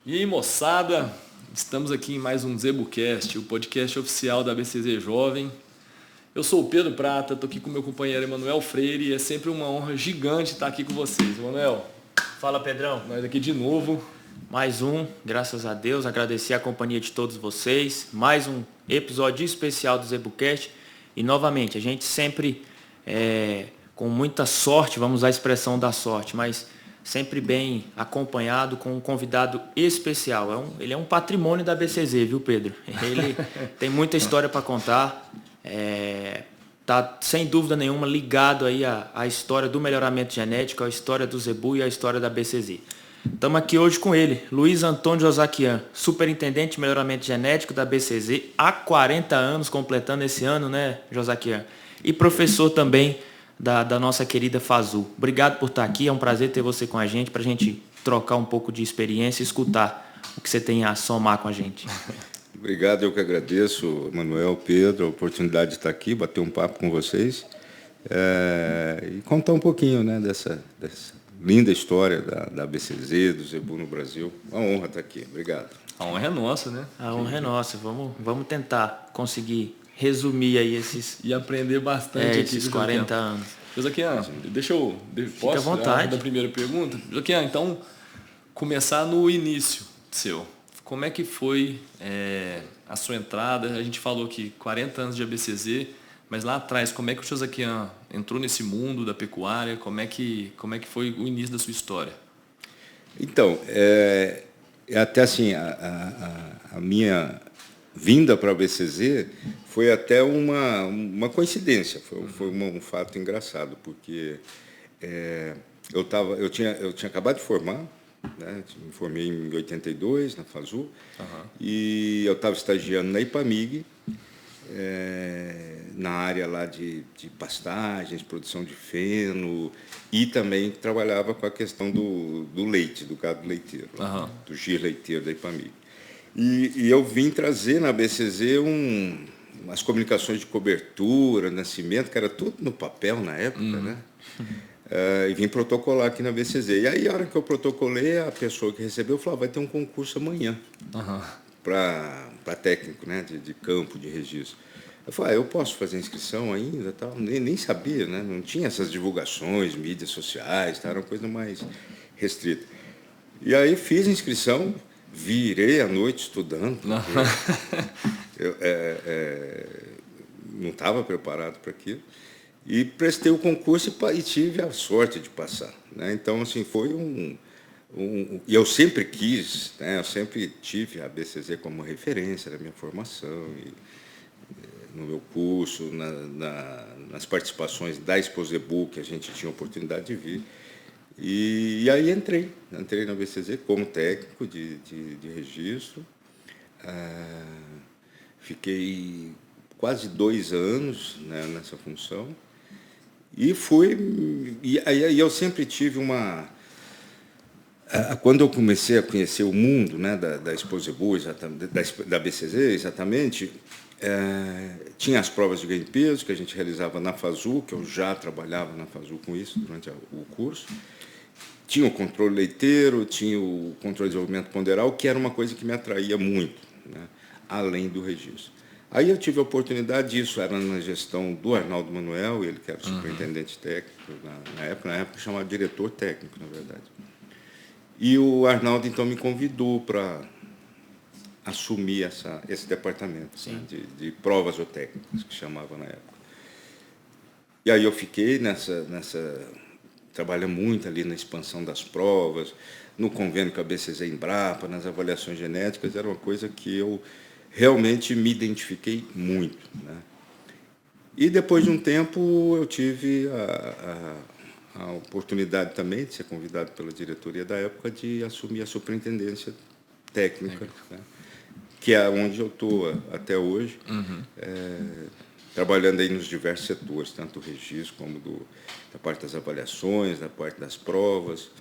E aí, moçada, estamos aqui em mais um ZebuCast, o podcast oficial da BCZ Jovem. Eu sou o Pedro Prata, estou aqui com meu companheiro Emanuel Freire e é sempre uma honra gigante estar aqui com vocês. Emanuel, Fala, Pedrão. nós aqui de novo. Mais um, graças a Deus, agradecer a companhia de todos vocês. Mais um episódio especial do ZebuCast. E novamente, a gente sempre com muita sorte, vamos usar a expressão da sorte, mas sempre bem acompanhado com um convidado especial. Ele é um patrimônio da BCZ, viu, Pedro? Ele tem muita história para contar. Tá sem dúvida nenhuma ligado aí à história do melhoramento genético, à história do Zebu e à história da BCZ. Estamos aqui hoje com ele, Luiz Antônio Josaquian, superintendente de melhoramento genético da BCZ, há 40 anos, completando esse ano, né, Josaquian? E professor também da nossa querida FASU. Obrigado por estar aqui, é um prazer ter você com a gente, para a gente trocar um pouco de experiência e escutar o que você tem a somar com a gente. Obrigado, eu que agradeço, Manuel, Pedro, a oportunidade de estar aqui, bater um papo com vocês e contar um pouquinho, né, dessa linda história da BCZ, do Zebu no Brasil. Uma honra estar aqui. Obrigado. A honra é nossa, né? A honra é nossa. Vamos tentar conseguir resumir aí esses... E aprender bastante aqui. Esses 40 anos. Josaquian, Fica à vontade. Da primeira pergunta? Josaquian, então, começar no início seu. Como é que foi a sua entrada? A gente falou que 40 anos de ABCZ, mas lá atrás, como é que o Josaquian entrou nesse mundo da pecuária? Como é que foi o início da sua história? Então, até assim, a minha vinda para a BCZ foi até uma coincidência, foi um fato engraçado, porque eu tinha acabado de formar, né? Me formei em 82 na FASU, e eu estava estagiando na IPAMIG, na área lá de pastagens, produção de feno, e também trabalhava com a questão do leite, do gado leiteiro, do gir leiteiro da IPAMIG. E eu vim trazer na BCZ umas comunicações de cobertura, nascimento, que era tudo no papel na época, né? E vim protocolar aqui na BCZ. E aí, a hora que eu protocolei, a pessoa que recebeu falou: vai ter um concurso amanhã para técnico, né, de campo, de registro. Eu falei: eu posso fazer inscrição ainda? Tal. Nem sabia, né? Não tinha essas divulgações, mídias sociais, tal, era uma coisa mais restrita. E aí fiz a inscrição, virei à noite estudando, eu não estava preparado para aquilo. E prestei o concurso e tive a sorte de passar, né? Então, assim, foi e eu sempre quis, né? Eu sempre tive a BCZ como referência da minha formação, no meu curso, nas participações da Exposebu, que a gente tinha a oportunidade de vir. E aí entrei na BCZ como técnico de registro. Fiquei quase 2 anos, né, nessa função. E aí eu sempre tive quando eu comecei a conhecer o mundo, né, da Exposebu, da BCZ, exatamente, tinha as provas de ganho de peso que a gente realizava na FASU, que eu já trabalhava na FASU com isso durante o curso. Tinha o controle leiteiro, tinha o controle de desenvolvimento ponderal, que era uma coisa que me atraía muito, né, além do registro. Aí eu tive a oportunidade, isso era na gestão do Arnaldo Manuel, ele que era superintendente técnico na época chamava diretor técnico, na verdade. E o Arnaldo, então, me convidou para assumir esse departamento, né, de provas zootécnicas, que chamava na época. E aí eu fiquei trabalhando muito ali na expansão das provas, no convênio com a BCZ Embrapa, nas avaliações genéticas, era uma coisa que eu realmente me identifiquei muito, né? E depois de um tempo eu tive a oportunidade também de ser convidado pela diretoria da época de assumir a superintendência técnica, né? Que é onde eu estou até hoje, trabalhando aí nos diversos setores, tanto do registro como da parte das avaliações, da parte das provas.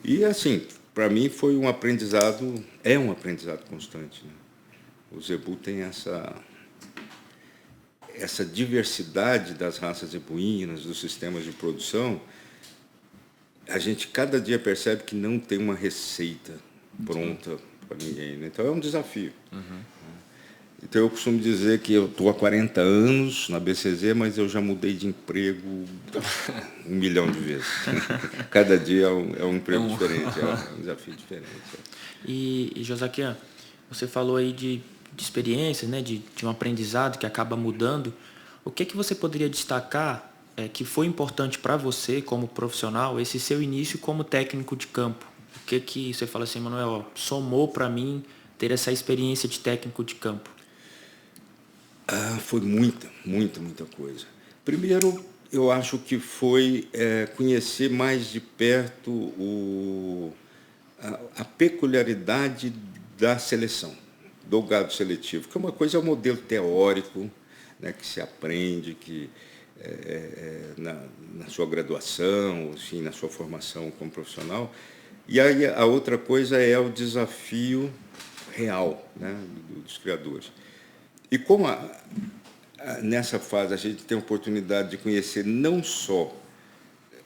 E, assim, para mim foi um aprendizado constante, né? O Zebu tem essa diversidade das raças zebuínas, dos sistemas de produção. A gente cada dia percebe que não tem uma receita pronta para ninguém, né? Então é um desafio. Então eu costumo dizer que eu estou há 40 anos na BCZ, mas eu já mudei de emprego 1 milhão de vezes. Cada dia é um emprego diferente, é um desafio diferente. E Josaquian, você falou aí de experiências, né, de um aprendizado que acaba mudando. O que você poderia destacar que foi importante para você como profissional, esse seu início como técnico de campo? O que você fala assim, Manuel, somou para mim ter essa experiência de técnico de campo? Foi muita coisa. Primeiro, eu acho que foi conhecer mais de perto a peculiaridade da seleção, do gado seletivo, que uma coisa é o modelo teórico, né, que se aprende, que na sua graduação, assim, na sua formação como profissional, e aí a outra coisa é o desafio real, né, dos criadores. E como nessa fase a gente tem a oportunidade de conhecer não só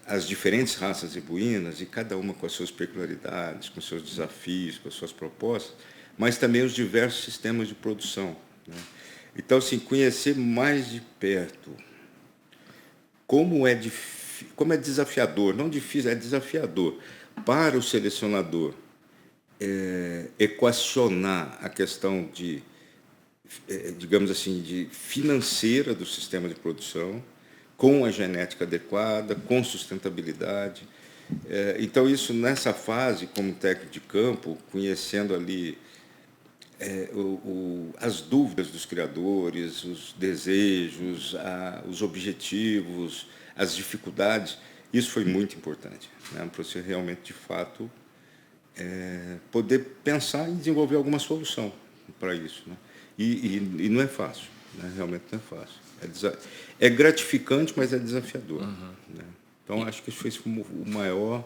as diferentes raças zebuínas, e cada uma com as suas peculiaridades, com seus desafios, com as suas propostas, mas também os diversos sistemas de produção, né? Então, assim, conhecer mais de perto como é desafiador, não difícil, é desafiador para o selecionador equacionar a questão digamos assim, de financeira do sistema de produção, com a genética adequada, com sustentabilidade. Então, isso nessa fase, como técnico de campo, conhecendo ali as dúvidas dos criadores, os desejos, os objetivos, as dificuldades, isso foi muito importante, né, para você realmente, de fato, poder pensar em desenvolver alguma solução para isso, né? E não é fácil, né? Realmente não é fácil. É gratificante, mas é desafiador. Né? Então, acho que isso foi o maior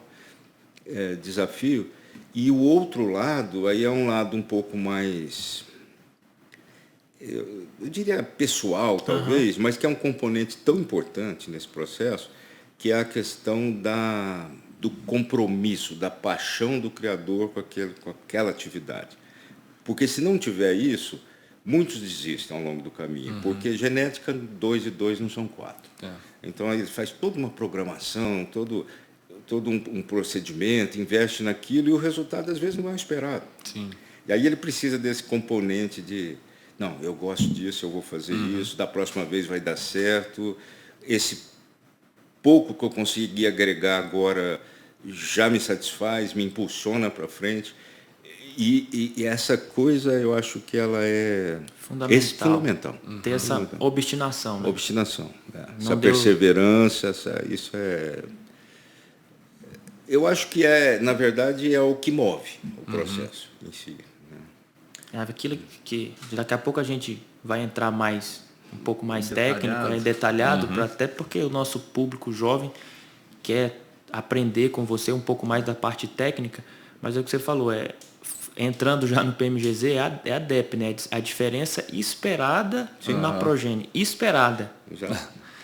desafio. E o outro lado, aí é um lado um pouco mais, eu diria pessoal, talvez, mas que é um componente tão importante nesse processo, que é a questão do compromisso, da paixão do criador com aquela atividade. Porque se não tiver isso, muitos desistem ao longo do caminho, porque genética 2 e 2 não são 4. Então, ele faz toda uma programação, todo um procedimento, investe naquilo e o resultado, às vezes, não é esperado. Sim. E aí ele precisa desse componente de, não, eu gosto disso, eu vou fazer isso, da próxima vez vai dar certo, esse pouco que eu consegui agregar agora já me satisfaz, me impulsiona para frente. E essa coisa, eu acho que ela é fundamental. Ter essa obstinação. Né? Obstinação. Essa perseverança, isso é... Eu acho que, na verdade, é o que move o processo em si. Né? É aquilo que daqui a pouco a gente vai entrar um pouco mais técnico, detalhado, até porque o nosso público jovem quer aprender com você um pouco mais da parte técnica, mas é o que você falou, entrando já no PMGZ, é a DEP, né? A diferença esperada na progênie. Esperada. Já.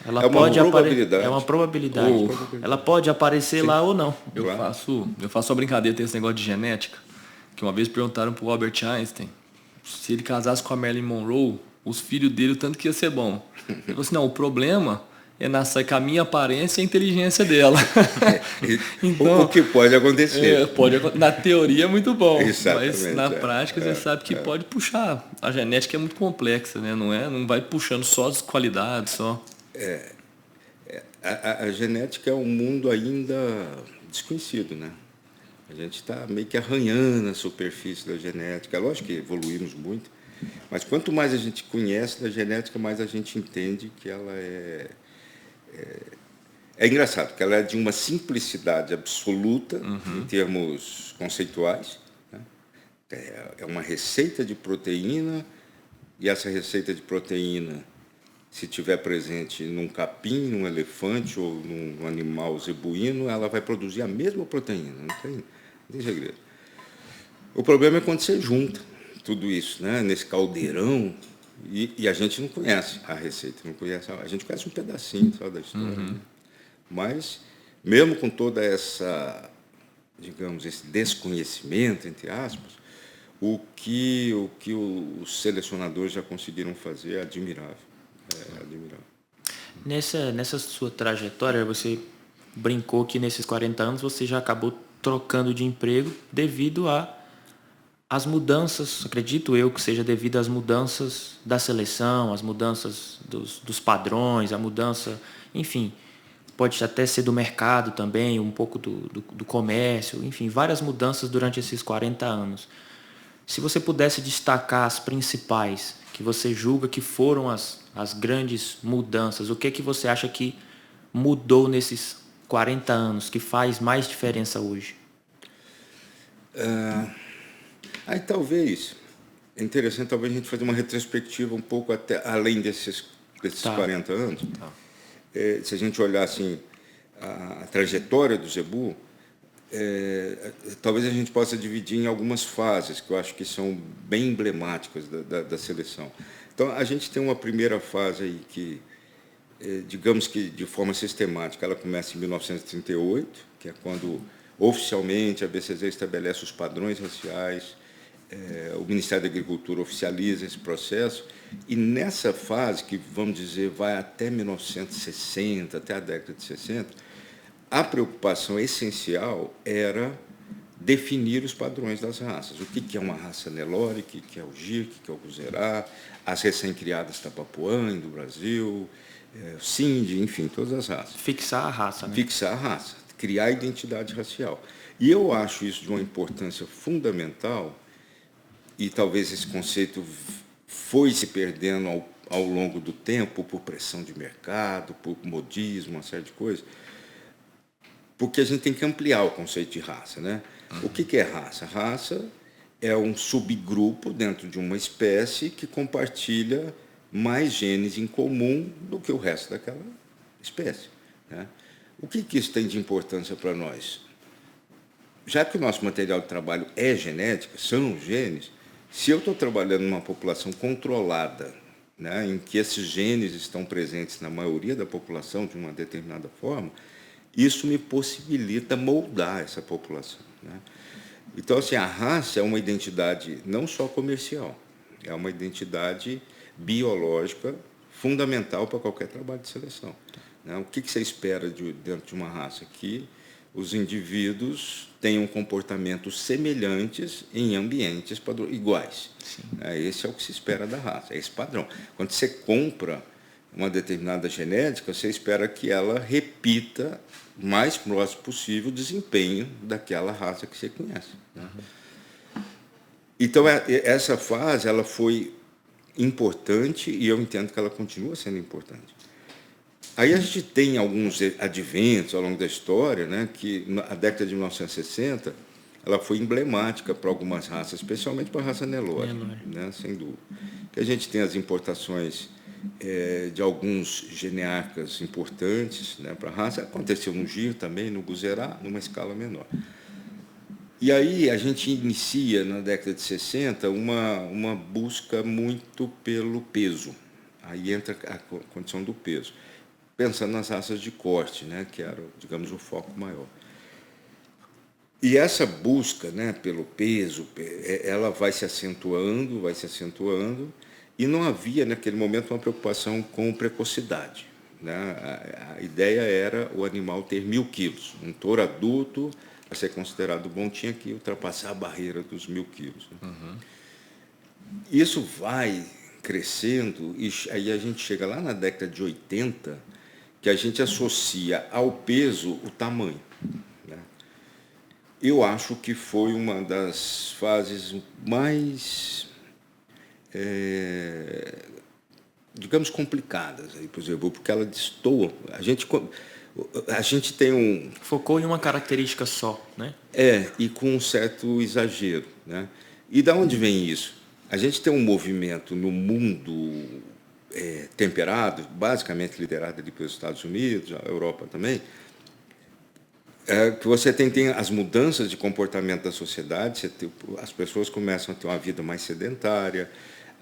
Ela é uma pode probabilidade. É uma probabilidade. Ela pode aparecer lá ou não. Eu faço uma brincadeira, tem esse negócio de genética, que uma vez perguntaram pro Albert Einstein se ele casasse com a Marilyn Monroe, os filhos dele, o tanto que ia ser bom. Ele falou assim, não, o problema é nascer com a minha aparência e a inteligência dela. Então, o que pode acontecer. Na teoria é muito bom, Exatamente, mas na prática você sabe que pode puxar. A genética é muito complexa, né? Não vai puxando só as qualidades, só. A genética é um mundo ainda desconhecido, né? A gente está meio que arranhando a superfície da genética. Lógico que evoluímos muito, mas quanto mais a gente conhece da genética, mais a gente entende que ela é engraçado, porque ela é de uma simplicidade absoluta em termos conceituais. Né? É uma receita de proteína, e essa receita de proteína, se tiver presente num capim, num elefante ou num animal zebuíno, ela vai produzir a mesma proteína, não tem segredo. O problema é quando você junta tudo isso, né, nesse caldeirão, e a gente não conhece a receita, a gente conhece um pedacinho só da história. Né? Mas, mesmo com toda essa digamos, esse desconhecimento, entre aspas, o que os selecionadores já conseguiram fazer é admirável. É admirável. Nessa sua trajetória, você brincou que nesses 40 anos você já acabou trocando de emprego devido às mudanças, acredito eu que seja devido às mudanças da seleção, às mudanças dos padrões, a mudança, enfim, pode até ser do mercado também, um pouco do comércio, enfim, várias mudanças durante esses 40 anos. Se você pudesse destacar as principais, que você julga que foram as grandes mudanças, o que você acha que mudou nesses 40 anos, que faz mais diferença hoje? Aí talvez, é interessante talvez a gente fazer uma retrospectiva um pouco até além desses Tá. 40 anos. Se a gente olhar assim, a trajetória do Zebu, talvez a gente possa dividir em algumas fases, que eu acho que são bem emblemáticas da seleção. Então, a gente tem uma primeira fase aí que, digamos que de forma sistemática, ela começa em 1938, que é quando oficialmente a BCZ estabelece os padrões raciais, o Ministério da Agricultura oficializa esse processo, e nessa fase, que vamos dizer vai até 1960, até a década de 60, a preocupação essencial era definir os padrões das raças. O que é uma raça Nelore, o que é o Gir, o que é o Guzerá, as recém-criadas Tapapuã do Brasil, o Sindi, enfim, todas as raças. Fixar a raça, né? Fixar a raça, criar a identidade racial. E eu acho isso de uma importância fundamental, e talvez esse conceito foi se perdendo ao longo do tempo por pressão de mercado, por modismo, uma série de coisas, porque a gente tem que ampliar o conceito de raça, né? O que é raça? Raça é um subgrupo dentro de uma espécie que compartilha mais genes em comum do que o resto daquela espécie, né? O que isso tem de importância para nós? Já que o nosso material de trabalho é genética, são os genes, se eu estou trabalhando numa população controlada, né, em que esses genes estão presentes na maioria da população de uma determinada forma, isso me possibilita moldar essa população, né? Então, assim, a raça é uma identidade não só comercial, é uma identidade biológica fundamental para qualquer trabalho de seleção, né? O que você espera dentro de uma raça? Que os indivíduos tenham comportamentos semelhantes em ambientes iguais. Esse é o que se espera da raça, é esse padrão. Quando você compra uma determinada genética, você espera que ela repita o mais próximo possível o desempenho daquela raça que você conhece, né? Então, essa fase ela foi importante e eu entendo que ela continua sendo importante. Aí a gente tem alguns adventos ao longo da história, né, que a década de 1960 ela foi emblemática para algumas raças, especialmente para a raça Nelore, né, sem dúvida. Que a gente tem as importações de alguns genearcas importantes, né, para a raça. Aconteceu no Gir também, no Guzerá, numa escala menor. E aí a gente inicia, na década de 60, uma busca muito pelo peso. Aí entra a condição do peso, pensando nas raças de corte, né, que era, digamos, o foco maior. E essa busca, né, pelo peso, ela vai se acentuando, e não havia, naquele momento, uma preocupação com precocidade, né? A ideia era o animal ter 1.000 quilos. Um touro adulto, para ser considerado bom, tinha que ultrapassar a barreira dos 1.000 quilos. Né? Isso vai crescendo, e aí a gente chega lá na década de 80, que a gente associa ao peso o tamanho, né? Eu acho que foi uma das fases mais, digamos, complicadas aí para o Zebu, porque ela destoa. A gente tem Focou em uma característica só, né? E com um certo exagero, né? E da onde vem isso? A gente tem um movimento no mundo temperado, basicamente liderado ali pelos Estados Unidos, a Europa também, que você tem as mudanças de comportamento da sociedade, as pessoas começam a ter uma vida mais sedentária,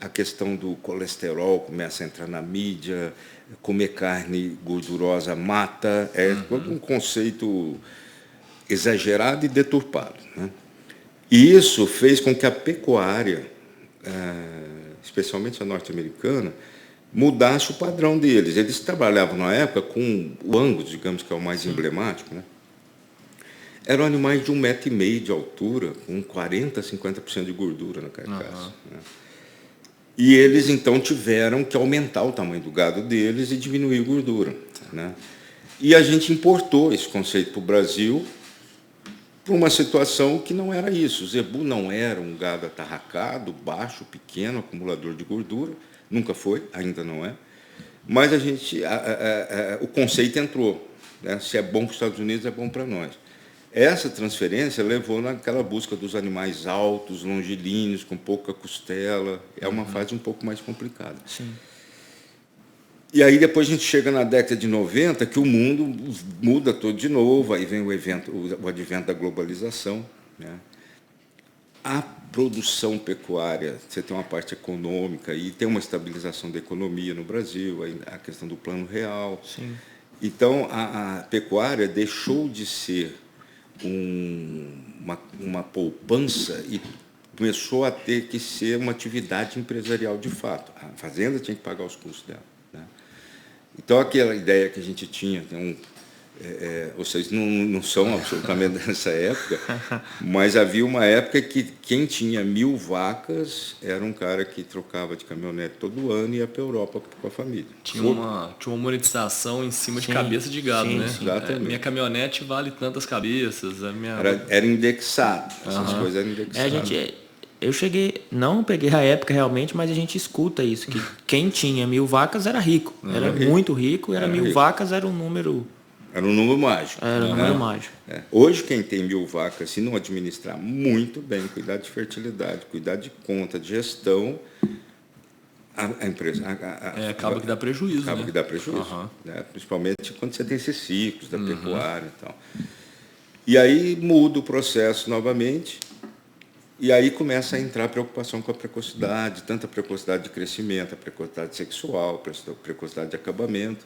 a questão do colesterol começa a entrar na mídia, comer carne gordurosa mata, todo um conceito exagerado e deturpado, né? E isso fez com que a pecuária, especialmente a norte-americana, mudasse o padrão deles. Eles trabalhavam na época com o Angus, digamos que é o mais emblemático, né? Eram animais de 1,5 m de altura, com 40% a 50% de gordura na carcaça. Né? E eles, então, tiveram que aumentar o tamanho do gado deles e diminuir a gordura. Né? E a gente importou esse conceito para o Brasil por uma situação que não era isso. O zebu não era um gado atarracado, baixo, pequeno, acumulador de gordura. Nunca foi, ainda não é. Mas o conceito entrou. Né? Se é bom para os Estados Unidos, é bom para nós. Essa transferência levou naquela busca dos animais altos, longilíneos, com pouca costela. É uma fase um pouco mais complicada. Sim. E aí depois a gente chega na década de 90, que o mundo muda todo de novo, aí vem o advento da globalização. Né? A produção pecuária, você tem uma parte econômica e tem uma estabilização da economia no Brasil, aí a questão do plano real. Sim. Então, a pecuária deixou de ser uma poupança e começou a ter que ser uma atividade empresarial de fato. A fazenda tinha que pagar os custos dela. Né? Então, aquela ideia que a gente tinha, vocês não são absolutamente dessa época, mas havia uma época que quem tinha 1.000 vacas era um cara que trocava de caminhonete todo ano e ia para a Europa com a família. Tinha uma monetização em cima de cabeça de gado, né? Exatamente. Minha caminhonete vale tantas cabeças. Era indexado, essas coisas eram indexadas. Eu não peguei a época realmente, mas a gente escuta isso, que quem tinha 1.000 vacas era rico, era muito rico, e 1.000 vacas era um número... Era um número mágico. Era um número mágico. Hoje, quem tem 1.000 vacas, se não administrar muito bem, cuidar de fertilidade, cuidar de conta, de gestão, a empresa... acaba que dá prejuízo. Acaba né? que dá prejuízo. Né? Principalmente quando você tem esses ciclos da pecuária e tal. E aí muda o processo novamente, e aí começa a entrar a preocupação com a precocidade, tanto a precocidade de crescimento, a precocidade sexual, a precocidade de acabamento,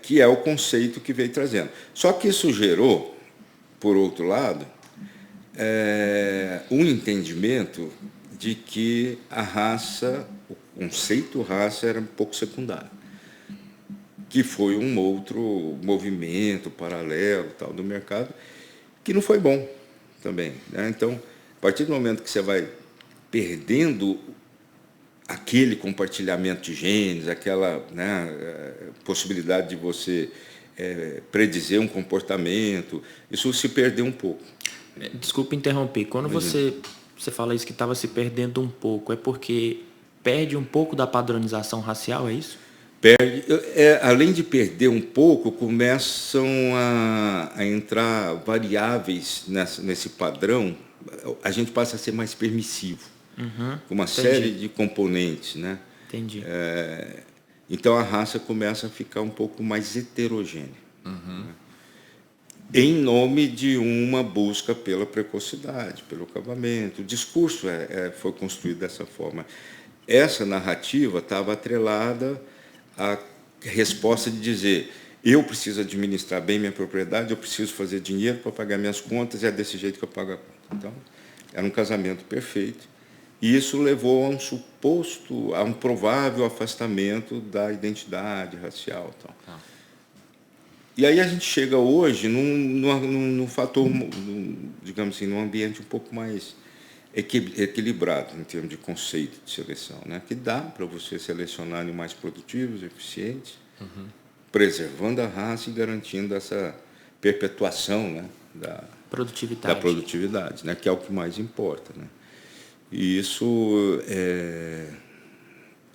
que é o conceito que veio trazendo. Só que isso gerou, por outro lado, um entendimento de que a raça, o conceito raça era um pouco secundário, que foi um outro movimento paralelo tal, do mercado, que não foi bom também. Né? Então, a partir do momento que você vai perdendo aquele compartilhamento de genes, aquela possibilidade de você predizer um comportamento, isso se perdeu um pouco. Desculpa interromper. Quando você fala isso que estava se perdendo um pouco, é porque perde um pouco da padronização racial, é isso? Perde, além de perder um pouco, começam a entrar variáveis nesse padrão, a gente passa a ser mais permissivo. Com uma série de componentes, né? Entendi. Então a raça começa a ficar um pouco mais heterogênea, né? Em nome de uma busca pela precocidade, pelo acabamento. O discurso foi construído dessa forma. Essa narrativa estava atrelada à resposta de dizer: eu preciso administrar bem minha propriedade, eu preciso fazer dinheiro para pagar minhas contas, e é desse jeito que eu pago a conta. Então, era um casamento perfeito. E isso levou a um provável afastamento da identidade racial. Tal. E aí a gente chega hoje num fator, digamos assim, num ambiente um pouco mais equilibrado em termos de conceito de seleção, né? Que dá para você selecionar animais produtivos, eficientes, preservando a raça e garantindo essa perpetuação, né, da produtividade, né? Que é o que mais importa, né? E isso,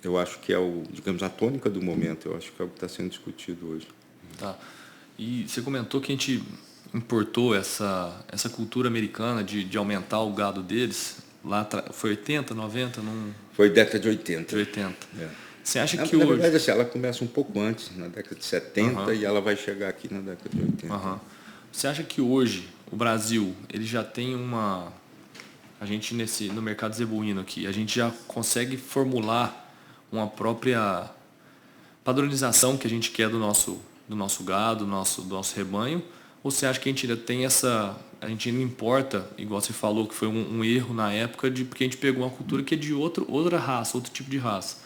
eu acho que é digamos, a tônica do momento, eu acho que é o que está sendo discutido hoje. Tá. E você comentou que a gente importou essa cultura americana de aumentar o gado deles, lá foi 80, 90? Foi década de 80. De 80. Você acha que na hoje... verdade, assim, ela começa um pouco antes, na década de 70, e ela vai chegar aqui na década de 80. Você acha que hoje o Brasil ele já tem a gente no mercado zebuíno aqui, a gente já consegue formular uma própria padronização que a gente quer do nosso gado, do nosso rebanho, Ou você acha que a gente ainda tem a gente não importa, igual você falou, que foi um erro na época, porque a gente pegou uma cultura que é de outra raça, outro tipo de raça.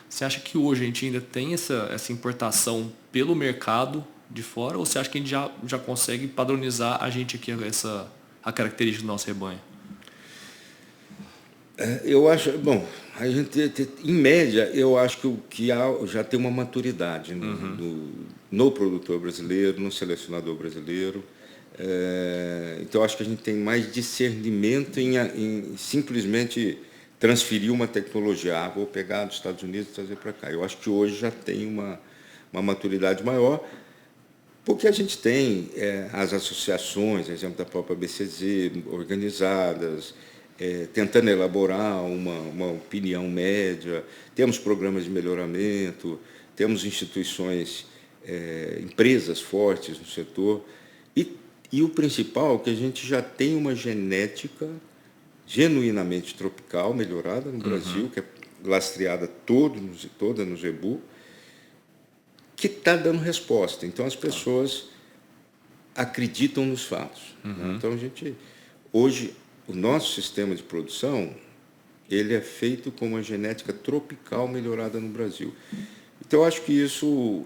Você acha que hoje a gente ainda tem essa importação pelo mercado de fora, ou você acha que a gente já consegue padronizar a gente aqui, a característica do nosso rebanho? Eu acho, bom, a gente, em média, eu acho que já tem uma maturidade no produtor brasileiro, no selecionador brasileiro. Então, eu acho que a gente tem mais discernimento em simplesmente transferir uma tecnologia. Vou pegar dos Estados Unidos e trazer para cá. Eu acho que hoje já tem uma maturidade maior, porque a gente tem as associações, exemplo da própria BCZ, organizadas, tentando elaborar uma opinião média, temos programas de melhoramento, temos instituições, empresas fortes no setor, e o principal é que a gente já tem uma genética genuinamente tropical, melhorada no Brasil, que é lastreada toda no zebu, que está dando resposta. Então, as pessoas acreditam nos fatos. Né? Então, hoje, o nosso sistema de produção, ele é feito com uma genética tropical melhorada no Brasil. Então, eu acho que isso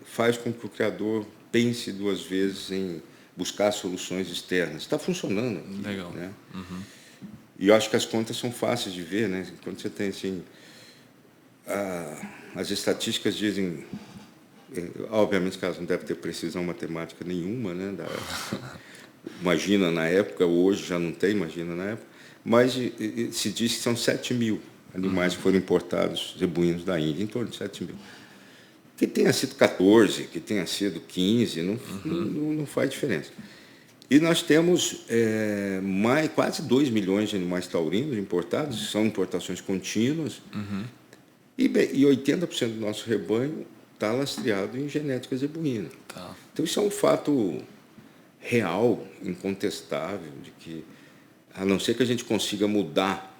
faz com que o criador pense duas vezes em buscar soluções externas. Está funcionando. Legal. Né? E eu acho que as contas são fáceis de ver, né? Quando você tem assim, as estatísticas dizem, obviamente que elas não devem ter precisão matemática nenhuma, né? Imagina na época, hoje já não tem, imagina na época, mas se diz que são 7 mil animais que foram importados, zebuínos da Índia, em torno de 7 mil. Que tenha sido 14, que tenha sido 15, não faz diferença. E nós temos quase 2 milhões de animais taurinos importados, são importações contínuas, e 80% do nosso rebanho está lastreado em genética zebuína. Tá. Então, isso é um fato real, incontestável, de que, a não ser que a gente consiga mudar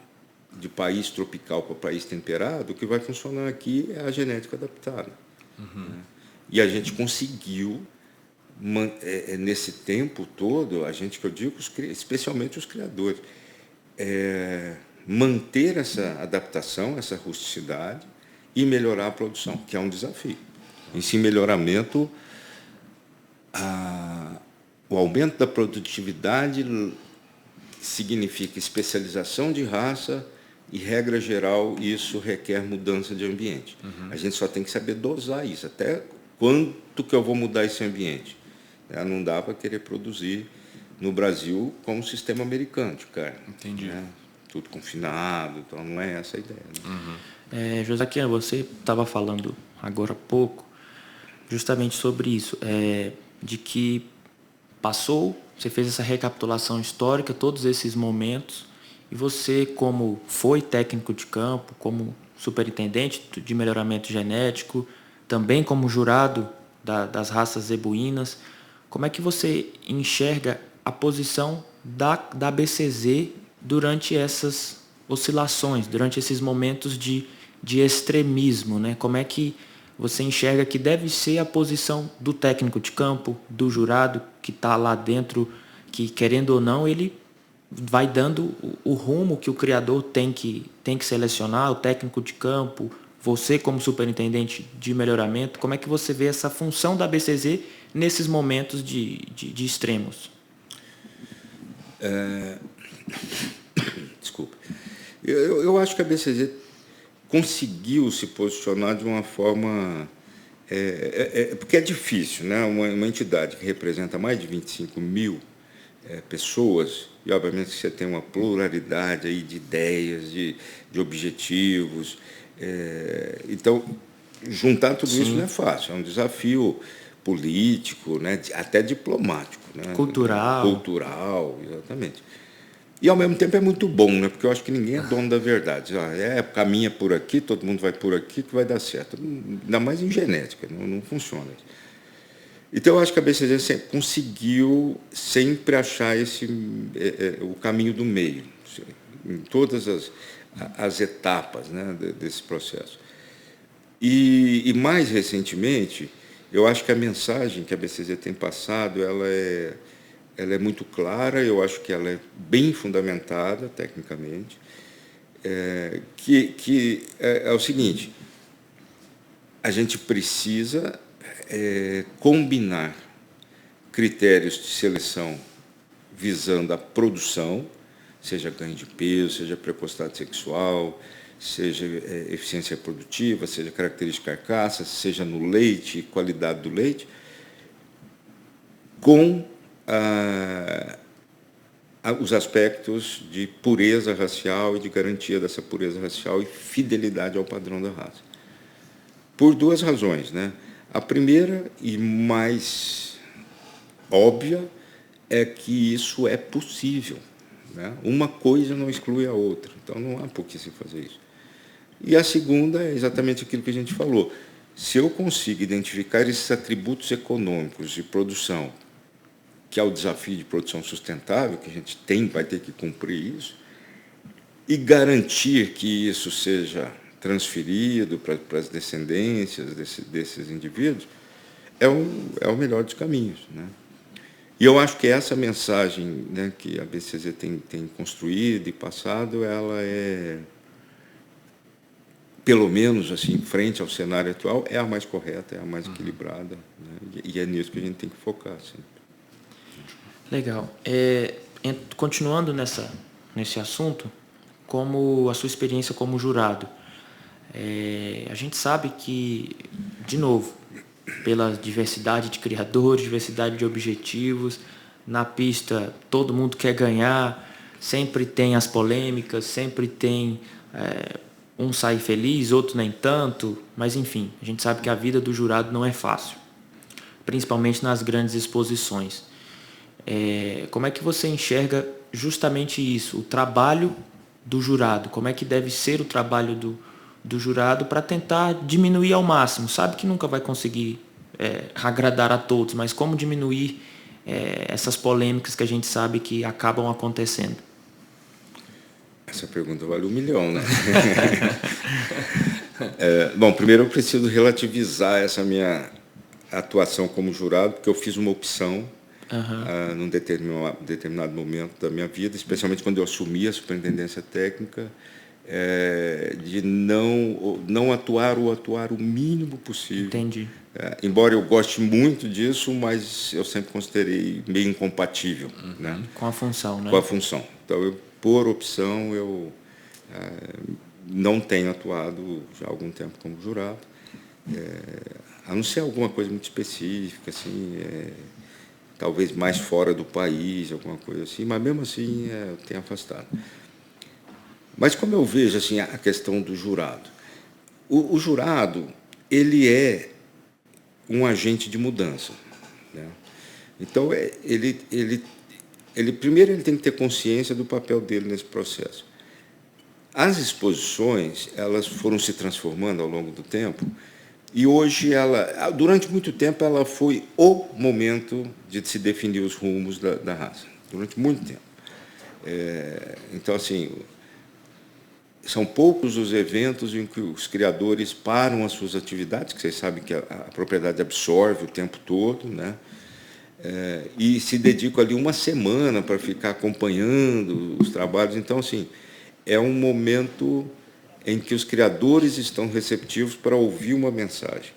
de país tropical para país temperado, o que vai funcionar aqui é a genética adaptada. Né? E a gente conseguiu, nesse tempo todo, que eu digo, especialmente os criadores, manter essa adaptação, essa rusticidade e melhorar a produção, que é um desafio. Esse melhoramento, o aumento da produtividade significa especialização de raça e, regra geral, isso requer mudança de ambiente. A gente só tem que saber dosar isso. Até quanto que eu vou mudar esse ambiente? Não dá para querer produzir no Brasil como o sistema americano de carne. Entendi. Né? Tudo confinado, então não é essa a ideia. Né? Josaquim, você estava falando agora há pouco justamente sobre isso, de que você fez essa recapitulação histórica, todos esses momentos, e você, como foi técnico de campo, como superintendente de melhoramento genético, também como jurado das raças zebuínas, como é que você enxerga a posição da BCZ durante essas oscilações, durante esses momentos de extremismo, né? Como é que você enxerga que deve ser a posição do técnico de campo, do jurado que está lá dentro, que, querendo ou não, ele vai dando o rumo que o criador tem que selecionar, o técnico de campo, você como superintendente de melhoramento, como é que você vê essa função da BCZ nesses momentos de extremos? Desculpa. Eu acho que a BCZ conseguiu se posicionar de uma forma... porque é difícil, né? Uma entidade que representa mais de 25 mil pessoas, e obviamente você tem uma pluralidade aí de ideias, de objetivos. Então, juntar tudo isso não é fácil, é um desafio político, né? Até diplomático. Né? Cultural, exatamente. E, ao mesmo tempo, é muito bom, né? Porque eu acho que ninguém é dono da verdade. Caminha por aqui, todo mundo vai por aqui, que vai dar certo. Ainda mais em genética, não funciona. Então, eu acho que a BCZ sempre conseguiu sempre achar o caminho do meio, em todas as etapas, né, desse processo. E, mais recentemente, Eu acho que a mensagem que a BCZ tem passado, ela é muito clara, eu acho que ela é bem fundamentada tecnicamente, que é o seguinte: a gente precisa combinar critérios de seleção visando a produção, seja ganho de peso, seja precocidade sexual, seja eficiência produtiva, seja característica carcaça, seja no leite, qualidade do leite, com os aspectos de pureza racial e de garantia dessa pureza racial e fidelidade ao padrão da raça. Por duas razões, né? A primeira e mais óbvia é que isso é possível, né? Uma coisa não exclui a outra, então não há por que se fazer isso. E a segunda é exatamente aquilo que a gente falou. Se eu consigo identificar esses atributos econômicos de produção, que é o desafio de produção sustentável, que a gente vai ter que cumprir isso, e garantir que isso seja transferido para as descendências desses indivíduos, é o melhor dos caminhos, né? E eu acho que essa mensagem, né, que a BCZ tem construído e passado, ela pelo menos assim, frente ao cenário atual, é a mais correta, é a mais equilibrada, né? E é nisso que a gente tem que focar sempre. Legal. Continuando nesse assunto, como a sua experiência como jurado, a gente sabe que, de novo, pela diversidade de criadores, diversidade de objetivos, na pista todo mundo quer ganhar, sempre tem as polêmicas, sempre tem um sai feliz, outro nem tanto, mas enfim, a gente sabe que a vida do jurado não é fácil, principalmente nas grandes exposições. Como é que você enxerga justamente isso, o trabalho do jurado? Como é que deve ser o trabalho do jurado para tentar diminuir ao máximo? Sabe que nunca vai conseguir agradar a todos, mas como diminuir essas polêmicas que a gente sabe que acabam acontecendo? Essa pergunta vale 1 milhão, né? Bom, primeiro eu preciso relativizar essa minha atuação como jurado, porque eu fiz uma opção num determinado momento da minha vida, especialmente quando eu assumi a superintendência técnica, de não atuar ou atuar o mínimo possível. Entendi. Embora eu goste muito disso, mas eu sempre considerei meio incompatível, né? Com a função, né? Com a função. Então, por opção, eu não tenho atuado já há algum tempo como jurado, a não ser alguma coisa muito específica, assim, talvez mais fora do país, alguma coisa assim, mas mesmo assim eu tenho afastado. Mas como eu vejo assim, a questão do jurado, o jurado, ele é um agente de mudança, né? Então, primeiro ele tem que ter consciência do papel dele nesse processo. As exposições, elas foram se transformando ao longo do tempo, e hoje durante muito tempo, ela foi o momento de se definir os rumos da raça, durante muito tempo. Então, assim, são poucos os eventos em que os criadores param as suas atividades, que vocês sabem que a propriedade absorve o tempo todo, né? E se dedicam ali uma semana para ficar acompanhando os trabalhos. Então, assim, é um momento em que os criadores estão receptivos para ouvir uma mensagem.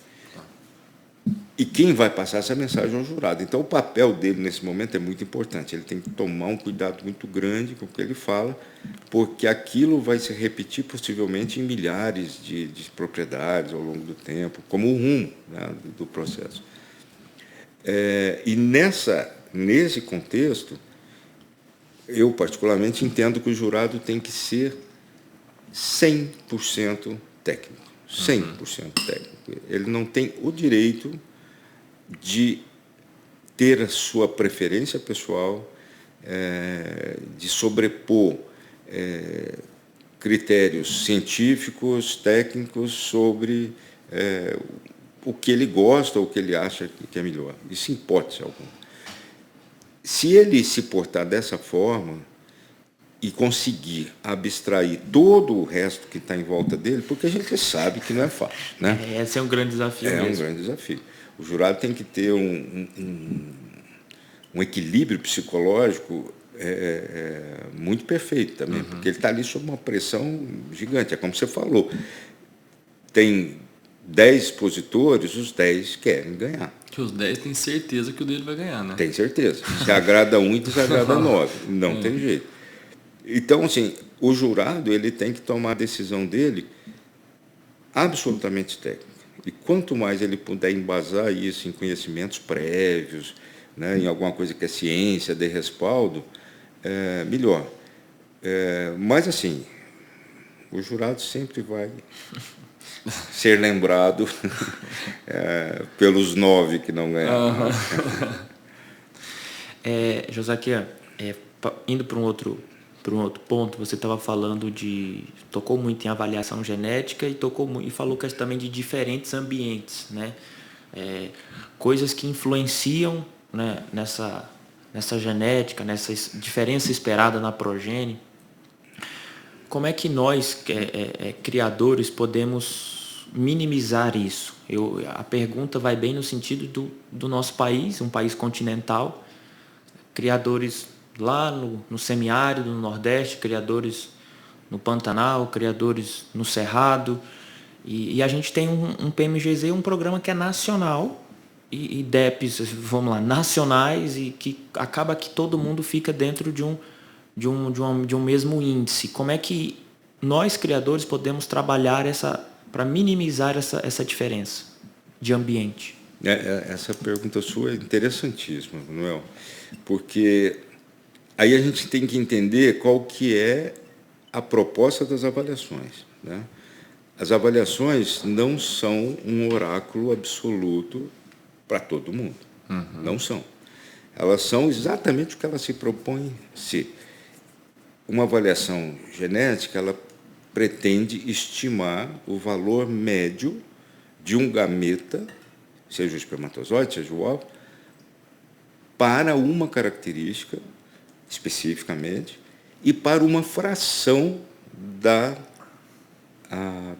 E quem vai passar essa mensagem é o jurado. Então, o papel dele nesse momento é muito importante. Ele tem que tomar um cuidado muito grande com o que ele fala, porque aquilo vai se repetir possivelmente em milhares de propriedades ao longo do tempo, como o rumo, né, do processo. E nesse contexto, eu particularmente entendo que o jurado tem que ser 100% técnico. 100% técnico. Ele não tem o direito de ter a sua preferência pessoal, de sobrepor critérios científicos, técnicos sobre o que ele gosta ou o que ele acha que é melhor. Isso em hipótese alguma. Se ele se portar dessa forma, e conseguir abstrair todo o resto que está em volta dele, porque a gente sabe que não é fácil, né? Esse é um grande desafio mesmo. É um grande desafio. O jurado tem que ter um equilíbrio psicológico muito perfeito também, porque ele está ali sob uma pressão gigante. É como você falou, tem 10 expositores, os 10 querem ganhar. Que os 10 têm certeza que o dele vai ganhar, né? Tem certeza. Se agrada um e desagrada 9. Não tem jeito. Então, assim, o jurado ele tem que tomar a decisão dele absolutamente técnica. E quanto mais ele puder embasar isso em conhecimentos prévios, né, em alguma coisa que é ciência, dê respaldo, melhor. Mas, assim, o jurado sempre vai ser lembrado pelos 9 que não ganharam. Josaquian, indo para um outro ponto, você estava falando tocou muito em avaliação genética e falou também de diferentes ambientes, né? Coisas que influenciam, né, nessa genética, nessa diferença esperada na progênie. Como é que nós, criadores, podemos minimizar isso? A pergunta vai bem no sentido do nosso país, um país continental, criadores lá no semiárido, no Nordeste, criadores no Pantanal, criadores no Cerrado. E a gente tem um PMGZ, um programa que é nacional, e DEPs, vamos lá, nacionais, e que acaba que todo mundo fica dentro de um mesmo índice. Como é que nós, criadores, podemos trabalhar para minimizar essa diferença de ambiente? Essa pergunta sua é interessantíssima, Manuel, porque aí a gente tem que entender qual que é a proposta das avaliações, né? As avaliações não são um oráculo absoluto para todo mundo. Não são. Elas são exatamente o que elas se propõem ser. Uma avaliação genética, ela pretende estimar o valor médio de um gameta, seja o espermatozoide, seja o óvulo, para uma característica especificamente e para uma fração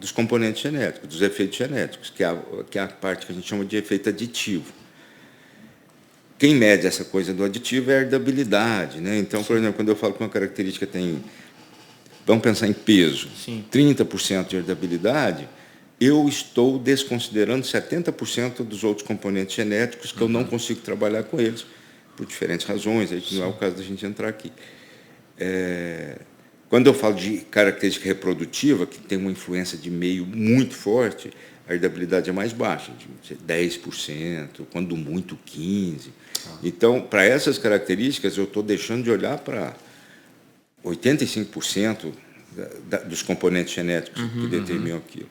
dos componentes genéticos, dos efeitos genéticos, que é a parte que a gente chama de efeito aditivo. Quem mede essa coisa do aditivo é a herdabilidade, né? Então, por exemplo, quando eu falo que uma característica tem, vamos pensar em peso, 30% de herdabilidade, eu estou desconsiderando 70% dos outros componentes genéticos que eu não consigo trabalhar com eles, por diferentes razões, aí que não é o caso da gente entrar aqui. Quando eu falo de característica reprodutiva, que tem uma influência de meio muito forte, a herdabilidade é mais baixa, de 10%, quando muito 15%. Então, para essas características, eu estou deixando de olhar para 85% dos componentes genéticos que determinam aquilo.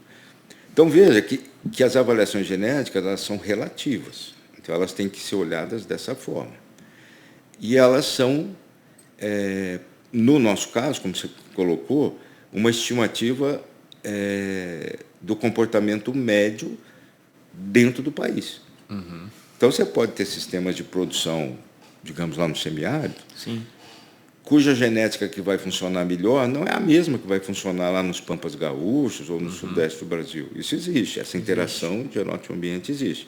Então, veja que as avaliações genéticas elas são relativas. Então, elas têm que ser olhadas dessa forma. E elas são, no nosso caso, como você colocou, uma estimativa do comportamento médio dentro do país. Então, você pode ter sistemas de produção, digamos lá no semiárido, cuja genética que vai funcionar melhor não é a mesma que vai funcionar lá nos Pampas Gaúchos ou no sudeste do Brasil. Isso existe, essa interação genótipo-ambiente existe.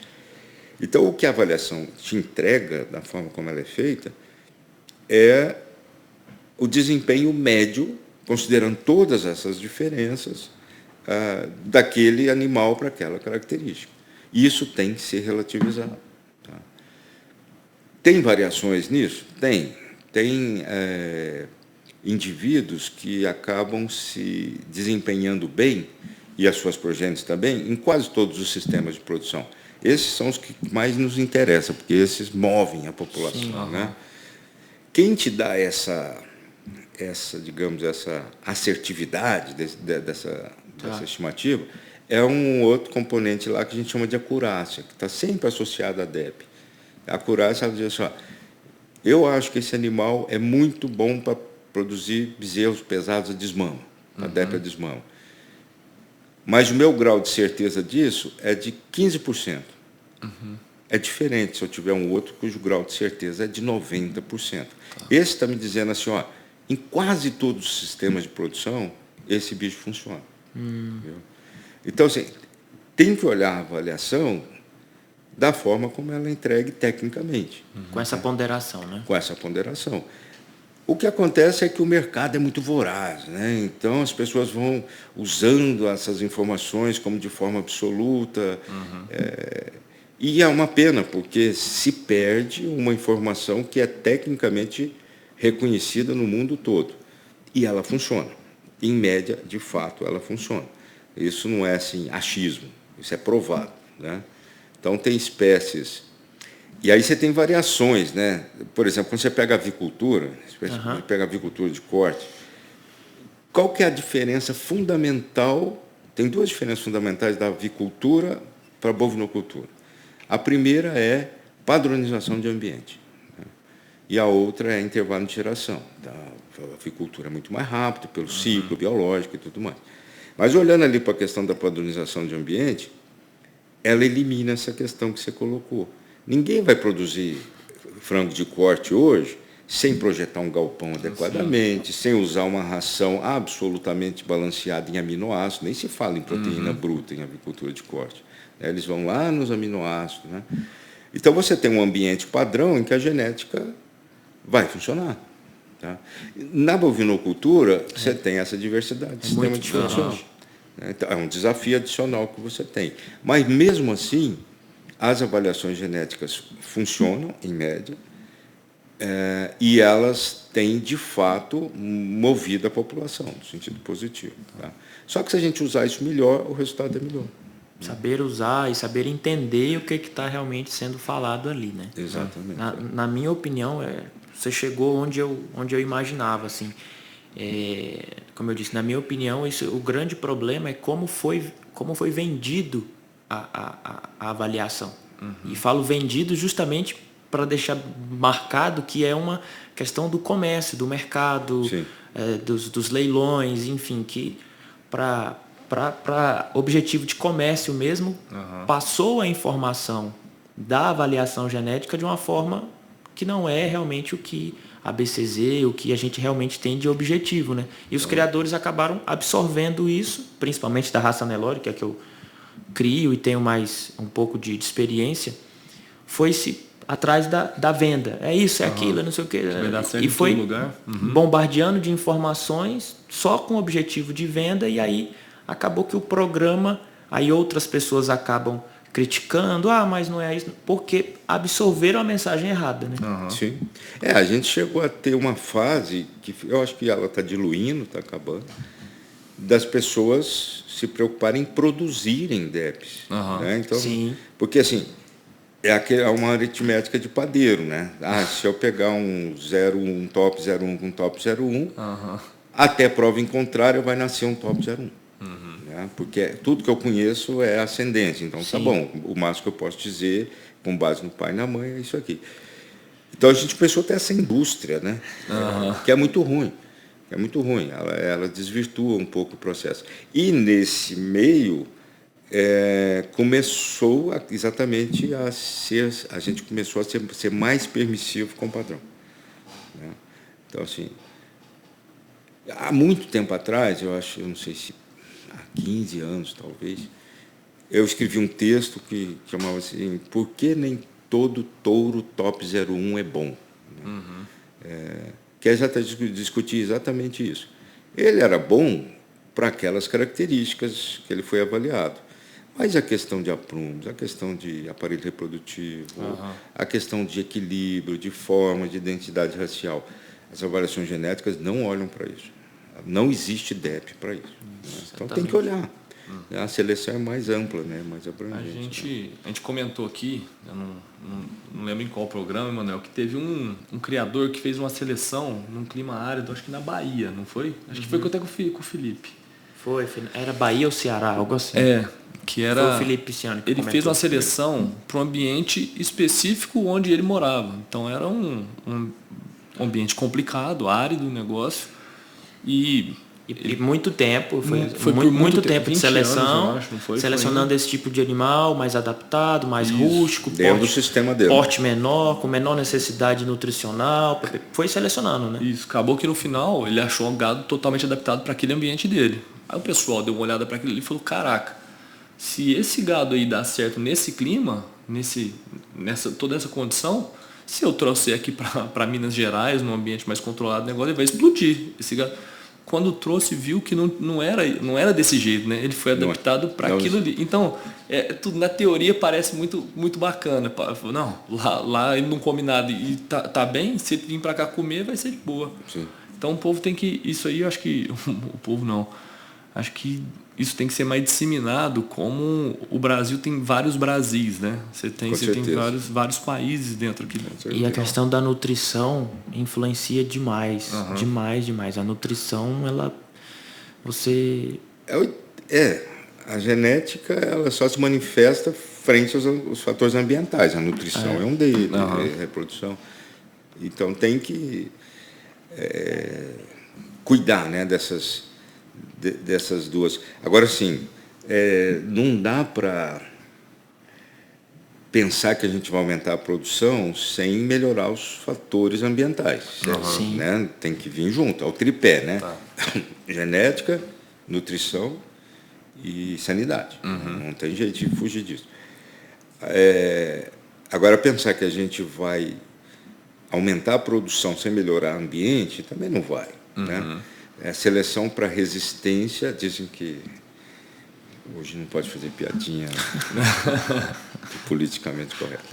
Então, o que a avaliação te entrega, da forma como ela é feita, é o desempenho médio, considerando todas essas diferenças, daquele animal para aquela característica. Isso tem que ser relativizado. Tá? Tem variações nisso? Tem indivíduos que acabam se desempenhando bem, e as suas progênies também, em quase todos os sistemas de produção. Esses são os que mais nos interessam, porque esses movem a população. Né? Quem te dá essa assertividade dessa estimativa é um outro componente lá que a gente chama de acurácia, que está sempre associado à DEP. A acurácia, ela diz assim, eu acho que esse animal é muito bom para produzir bezerros pesados a desmama, a DEP a desmama. Mas o meu grau de certeza disso é de 15%. É diferente se eu tiver um outro cujo grau de certeza é de 90%. Esse está me dizendo assim, Em quase todos os sistemas de produção, esse bicho funciona. Entendeu? Então, assim, tem que olhar a avaliação da forma como ela é entregue tecnicamente. Com essa ponderação, né? Com essa ponderação. O que acontece é que o mercado é muito voraz, né? Então as pessoas vão usando essas informações como de forma absoluta. E é uma pena, porque se perde uma informação que é tecnicamente reconhecida no mundo todo. E ela funciona. Em média, de fato, ela funciona. Isso não é assim, achismo, isso é provado, né? Então tem espécies. E aí você tem variações, né? Por exemplo, quando você pega a avicultura, você pega a avicultura de corte, qual que é a diferença fundamental? Tem duas diferenças fundamentais da avicultura para a bovinocultura. A primeira é padronização de ambiente, né? E a outra é intervalo de geração. A avicultura é muito mais rápida, pelo ciclo biológico e tudo mais. Mas olhando ali para a questão da padronização de ambiente, ela elimina essa questão que você colocou. Ninguém vai produzir frango de corte hoje sem projetar um galpão adequadamente, sem usar uma ração absolutamente balanceada em aminoácidos, nem se fala em proteína bruta em avicultura de corte. Eles vão lá nos aminoácidos, né? Então você tem um ambiente padrão em que a genética vai funcionar. Tá? Na bovinocultura, você tem essa diversidade de sistema de produção. Então, é um desafio adicional que você tem. Mas, mesmo assim, as avaliações genéticas funcionam, em média, e elas têm, de fato, movido a população, no sentido positivo. Tá? Só que, se a gente usar isso melhor, o resultado é melhor. Saber usar e saber entender o que está realmente sendo falado ali, né? Exatamente. Na minha opinião, você chegou onde eu imaginava, assim. Como eu disse, na minha opinião, o grande problema é como foi vendido a avaliação. E falo vendido justamente para deixar marcado que é uma questão do comércio, do mercado, dos leilões, enfim, que para objetivo de comércio mesmo, passou a informação da avaliação genética de uma forma que não é realmente o que a BCZ, o que a gente realmente tem de objetivo, né? E os criadores acabaram absorvendo isso, principalmente da raça Nelore, que é que eu crio e tenho mais um pouco de experiência, foi-se atrás da venda. É isso, é aquilo, não sei o quê. E foi bombardeando de informações só com o objetivo de venda, e aí acabou que o programa, aí outras pessoas acabam criticando, mas não é isso, porque absorveram a mensagem errada, né? Sim. A gente chegou a ter uma fase, que eu acho que ela está diluindo, está acabando, das pessoas se preocuparem em produzirem DEPs. Né? Então, porque assim, é uma aritmética de padeiro, né? Se eu pegar um top 01 com um top 01, até prova em contrário vai nascer um top 01. Né? Porque tudo que eu conheço é ascendência. Então, tá bom, o máximo que eu posso dizer, com base no pai e na mãe, é isso aqui. Então, a gente começou a ter essa indústria, né? Que é muito ruim. É muito ruim. Ela desvirtua um pouco o processo. E, nesse meio, começou exatamente a gente começou a ser mais permissivo com o padrão. Né? Então, assim, há muito tempo atrás, eu não sei se há 15 anos, talvez, eu escrevi um texto que chamava assim, por que nem todo touro top 01 é bom? Que é discutir exatamente isso. Ele era bom para aquelas características que ele foi avaliado. Mas a questão de aprumos, a questão de aparelho reprodutivo, a questão de equilíbrio, de forma, de identidade racial, as avaliações genéticas não olham para isso. Não existe DEP para isso. Né? Então tem que olhar. A seleção é mais ampla, né? Mais abrangente. A gente comentou aqui, eu não lembro em qual programa, Emanuel, que teve um criador que fez uma seleção num clima árido, acho que na Bahia, não foi? Acho que foi até com o Felipe. Era Bahia ou Ceará, algo assim. Que era, foi o Felipe Pisciano que ele fez uma seleção para um ambiente específico onde ele morava. Então era um ambiente complicado, árido o negócio. E E muito tempo, foi por muito tempo de 20 seleção, anos, eu acho, não foi? selecionando esse tipo de animal mais adaptado, mais Isso. rústico, Dentro do sistema dele. porte menor, com menor necessidade nutricional, foi selecionando, né? Isso, acabou que no final ele achou um gado totalmente adaptado para aquele ambiente dele. Aí o pessoal deu uma olhada para aquilo ali e falou, caraca, se esse gado aí dá certo nesse clima, toda essa condição, se eu trouxer aqui para Minas Gerais, num ambiente mais controlado, o negócio ele vai explodir. Esse gado, quando trouxe, viu que não era desse jeito, né? Ele foi adaptado para aquilo ali. Então, tudo na teoria parece muito, muito bacana. Não, lá ele não come nada e tá bem, se ele vir para cá comer, vai ser de boa. Sim. Então o povo tem que. Isso aí eu acho que. O povo não. Acho que isso tem que ser mais disseminado, como o Brasil tem vários Brasis, né? Você tem vários países dentro aqui. E a questão da nutrição influencia demais. Demais. A nutrição, A genética, ela só se manifesta frente aos fatores ambientais. A nutrição é um deles, a reprodução. Então tem que cuidar, né, dessas duas. Agora sim, não dá para pensar que a gente vai aumentar a produção sem melhorar os fatores ambientais. Né? Tem que vir junto, ao tripé, né? Tá. Genética, nutrição e sanidade. Não tem jeito de fugir disso. Agora, pensar que a gente vai aumentar a produção sem melhorar o ambiente, também não vai. Né? Seleção para resistência, dizem que hoje não pode fazer piadinha politicamente correto.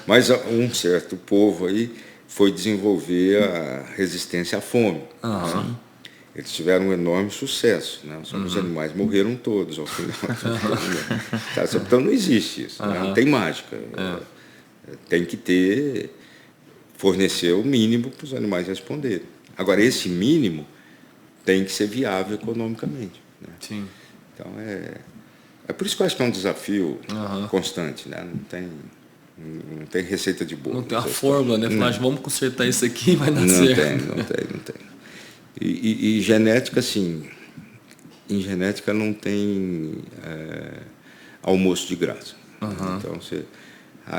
Mas um certo povo aí foi desenvolver a resistência à fome. Né? Eles tiveram um enorme sucesso. Né? Só que os animais morreram todos ao final. Então não existe isso. Né? Não tem mágica. Tem que fornecer o mínimo para os animais responderem. Agora, esse mínimo tem que ser viável economicamente. Né? Sim. Então, é por isso que eu acho que é um desafio constante. Né? Não tem receita de bolo. Não tem uma fórmula, né? Mas vamos consertar isso aqui e vai dar certo. Não tem. E genética, assim, em genética não tem almoço de graça. Então,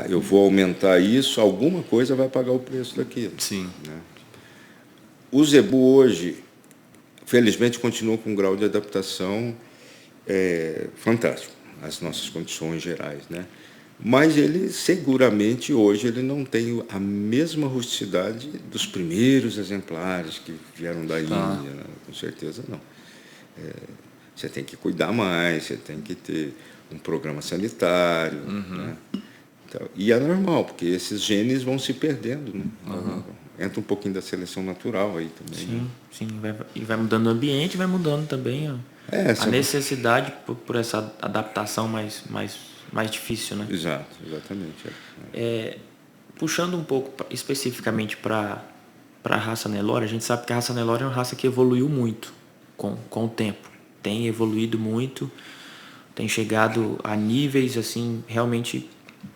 eu vou aumentar isso, alguma coisa vai pagar o preço daquilo. Sim. Né? O zebu hoje, felizmente, continua com um grau de adaptação fantástico às nossas condições gerais, né? Mas ele, seguramente, hoje, ele não tem a mesma rusticidade dos primeiros exemplares que vieram da Índia, né? Com certeza não. Você tem que cuidar mais, você tem que ter um programa sanitário, né? Então, e é normal, porque esses genes vão se perdendo, né? Entra um pouquinho da seleção natural aí também. Sim. E vai mudando o ambiente, vai mudando também a necessidade por essa adaptação mais difícil, né? Exatamente. Puxando um pouco especificamente para a raça Nelore, a gente sabe que a raça Nelore é uma raça que evoluiu muito com o tempo. Tem evoluído muito, tem chegado a níveis assim realmente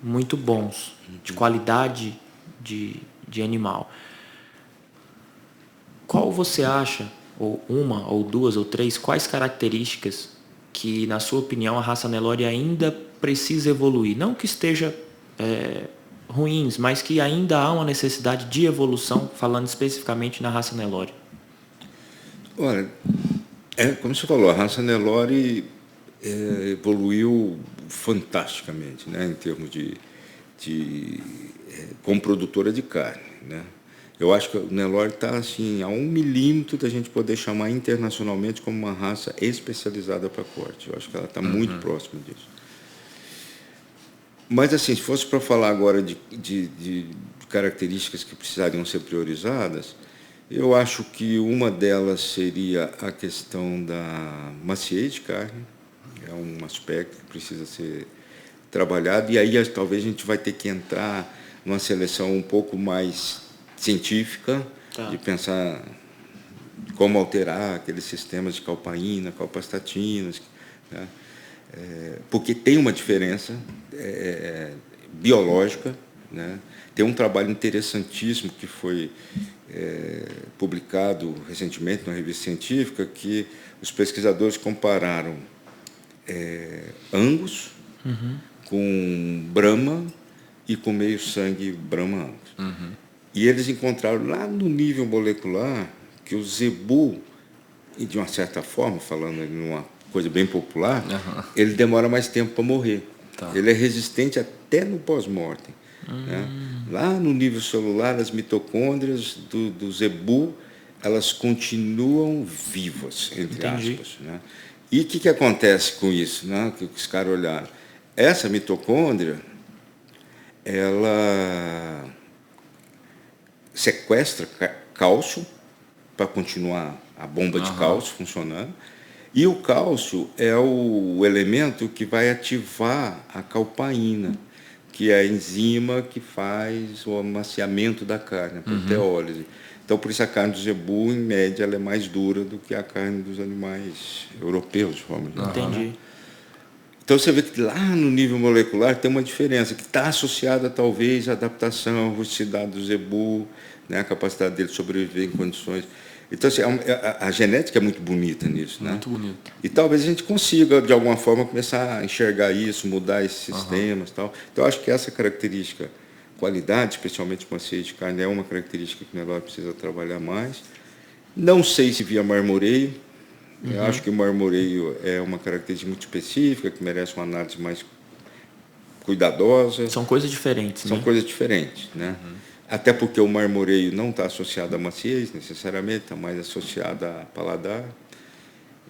muito bons, de qualidade de animal. Qual você acha, ou uma, ou duas, ou três, quais características que, na sua opinião, a raça Nelore ainda precisa evoluir? Não que esteja ruins, mas que ainda há uma necessidade de evolução, falando especificamente na raça Nelore. Olha, como você falou, a raça Nelore evoluiu fantasticamente, né, em termos como produtora de carne, né? Eu acho que o Nelore está assim, a 1 milímetro da gente poder chamar internacionalmente como uma raça especializada para corte. Eu acho que ela está muito próxima disso. Mas, assim, se fosse para falar agora de características que precisariam ser priorizadas, eu acho que uma delas seria a questão da maciez de carne. É um aspecto que precisa ser trabalhado. E aí, talvez, a gente vai ter que entrar numa seleção um pouco mais científica, de pensar como alterar aqueles sistemas de calpaína, calpastatinas, né? Porque tem uma diferença biológica, né? Tem um trabalho interessantíssimo que foi publicado recentemente numa revista científica, que os pesquisadores compararam Angus com Brahma e com meio-sangue Brahma Angus. E eles encontraram lá no nível molecular que o zebu, e de uma certa forma, falando numa coisa bem popular, ele demora mais tempo para morrer. Tá. Ele é resistente até no pós-mortem. Né? Lá no nível celular, as mitocôndrias do zebu, elas continuam vivas, entre aspas. Né? E o que acontece com isso? Né? Que os caras olharam. Essa mitocôndria, ela sequestra cálcio para continuar a bomba de cálcio funcionando. E o cálcio é o elemento que vai ativar a calpaína, que é a enzima que faz o amaciamento da carne, a proteólise. Então, por isso a carne do zebu, em média, ela é mais dura do que a carne dos animais europeus, de forma geral. Entendi. Então, você vê que lá no nível molecular tem uma diferença, que está associada, talvez, à adaptação, à rusticidade do zebu, né, a capacidade dele sobreviver em condições... Então, assim, a genética é muito bonita nisso. Né? Muito bonito. E talvez a gente consiga, de alguma forma, começar a enxergar isso, mudar esses sistemas. Tal. Então, eu acho que essa característica, qualidade, especialmente com a macia de carne, é uma característica que o negócio precisa trabalhar mais. Não sei se via marmoreio. Eu acho que o marmoreio é uma característica muito específica, que merece uma análise mais cuidadosa. São coisas diferentes, São né? coisas diferentes, né? Até porque o marmoreio não está associado à maciez, necessariamente, está mais associado a paladar.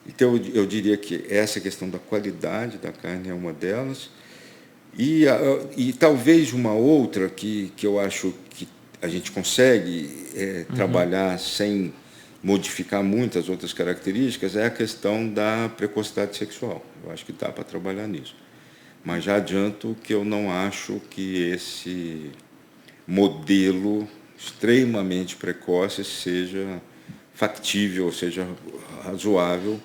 Então, eu diria que essa questão da qualidade da carne é uma delas. E talvez uma outra que eu acho que a gente consegue trabalhar sem modificar muitas outras características é a questão da precocidade sexual. Eu acho que dá para trabalhar nisso. Mas já adianto que eu não acho que esse modelo extremamente precoce seja factível, ou seja razoável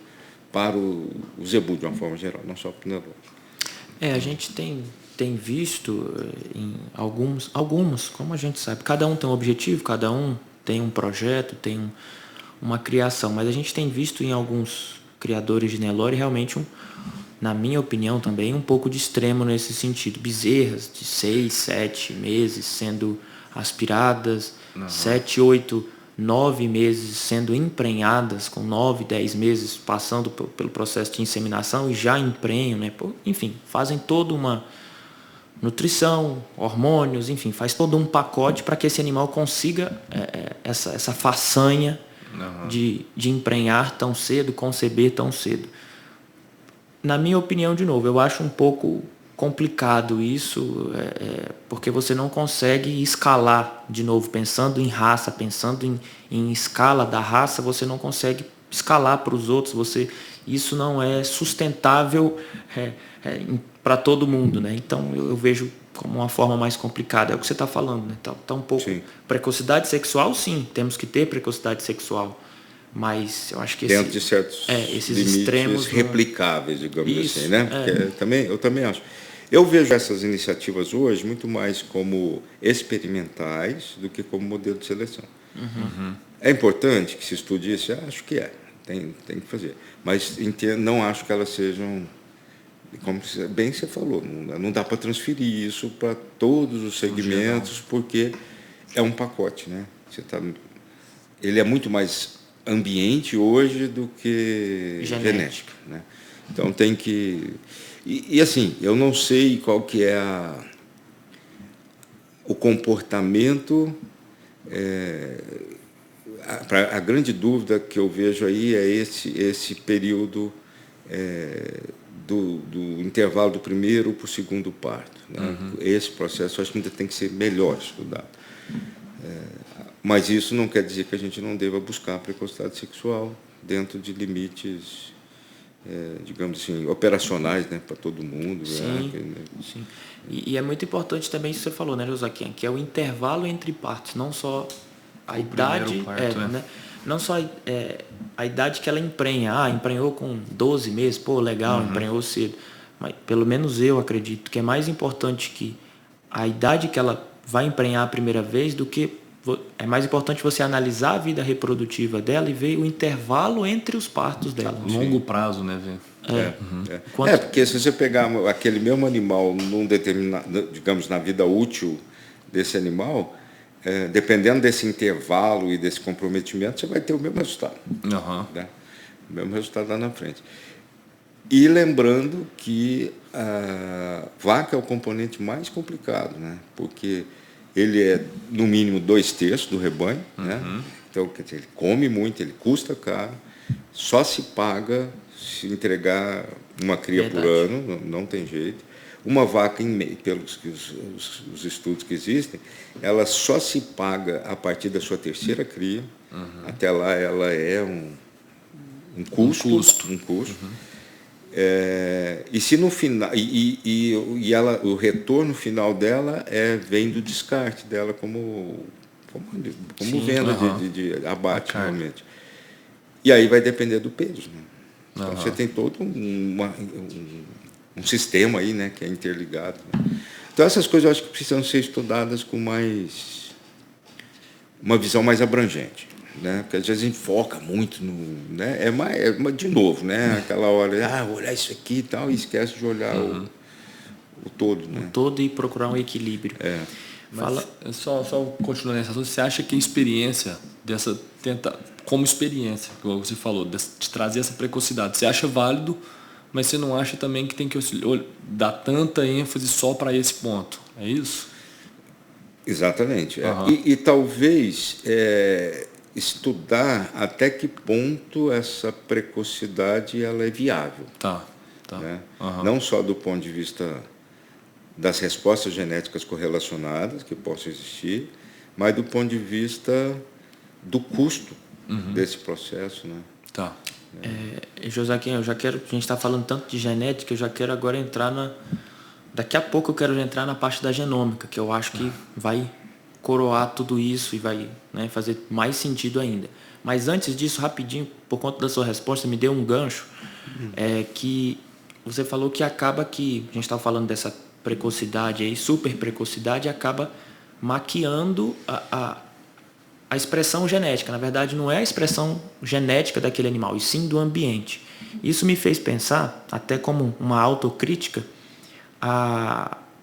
para o zebu, de uma forma geral, não só para o Penelope. A gente tem visto em alguns, como a gente sabe, cada um tem um objetivo, cada um tem um projeto, tem uma criação, mas a gente tem visto em alguns criadores de Nelore realmente na minha opinião também, um pouco de extremo nesse sentido. Bezerras de 6, 7 meses sendo aspiradas, 7, 8, 9 meses sendo emprenhadas, com 9, 10 meses passando pelo processo de inseminação e já emprenham, né? Enfim, fazem toda uma nutrição, hormônios, enfim, faz todo um pacote para que esse animal consiga essa façanha de emprenhar tão cedo, conceber tão cedo. Na minha opinião, de novo, eu acho um pouco complicado isso, porque você não consegue escalar, de novo, pensando em raça, pensando em escala da raça, você não consegue escalar para os outros, isso não é sustentável para todo mundo, né? Então eu vejo como uma forma mais complicada, é o que você está falando, né? Tá um pouco... Sim. Precocidade sexual, sim, temos que ter precocidade sexual. Mas eu acho que dentro de certos esses limites extremos replicáveis, digamos isso, assim, né? Porque eu também acho. Eu vejo essas iniciativas hoje muito mais como experimentais do que como modelo de seleção. É importante que se estude isso? Acho que tem que fazer. Mas não acho que elas sejam, como bem você falou, não dá para transferir isso para todos os segmentos, porque é um pacote, né? Ele é muito mais ambiente hoje do que genética, né? Então tem que... E assim, eu não sei qual que é o comportamento... A grande dúvida que eu vejo aí é esse período do intervalo do primeiro para o segundo parto, né? Esse processo eu acho que ainda tem que ser melhor estudado. Mas isso não quer dizer que a gente não deva buscar a precocidade sexual dentro de limites, digamos assim, operacionais, né, para todo mundo. Sim, sim. E é muito importante também isso que você falou, né, Josaquim, que é o intervalo entre partos, não só a idade, parto, né? Não só a idade que ela emprenha. Emprenhou com 12 meses, legal, emprenhou cedo. Mas pelo menos eu acredito que é mais importante que a idade que ela vai emprenhar a primeira vez do que... É mais importante você analisar a vida reprodutiva dela e ver o intervalo entre os partos dela. Longo prazo, né, Vê? Porque se você pegar aquele mesmo animal num determinado, digamos, na vida útil desse animal, dependendo desse intervalo e desse comprometimento, você vai ter o mesmo resultado. Né? O mesmo resultado lá na frente. E lembrando que a vaca é o componente mais complicado, né? Porque ele é, no mínimo, 2/3 do rebanho. Né? Então, quer dizer, ele come muito, ele custa caro, só se paga se entregar uma cria por ano, não tem jeito. Uma vaca, pelos os estudos que existem, ela só se paga a partir da sua terceira cria. Até lá ela é um custo. E se no final o retorno final dela vem do descarte dela como venda de abate, realmente. E aí vai depender do peso. Né? Então você tem todo um sistema aí, né, que é interligado. Né? Então essas coisas eu acho que precisam ser estudadas com uma visão mais abrangente. Né? Porque às vezes a gente foca muito no... Né? De novo, né? Aquela hora, olhar isso aqui e tal, e esquece de olhar o todo. Né? O todo e procurar um equilíbrio. Mas só continuando nessa assunto, você acha que a experiência como experiência, como você falou, de trazer essa precocidade, você acha válido, mas você não acha também que tem que dar tanta ênfase só para esse ponto? É isso? Exatamente. E talvez estudar até que ponto essa precocidade ela é viável. Né? Não só do ponto de vista das respostas genéticas correlacionadas que possam existir, mas do ponto de vista do custo desse processo. Né? Josaquim, a gente está falando tanto de genética, eu já quero agora entrar daqui a pouco eu quero entrar na parte da genômica, que eu acho que vai coroar tudo isso e vai, né, fazer mais sentido ainda. Mas antes disso, rapidinho, por conta da sua resposta, me deu um gancho, que você falou que acaba que, a gente estava falando dessa precocidade aí, super precocidade, acaba maquiando a expressão genética. Na verdade, não é a expressão genética daquele animal, e sim do ambiente. Isso me fez pensar, até como uma autocrítica,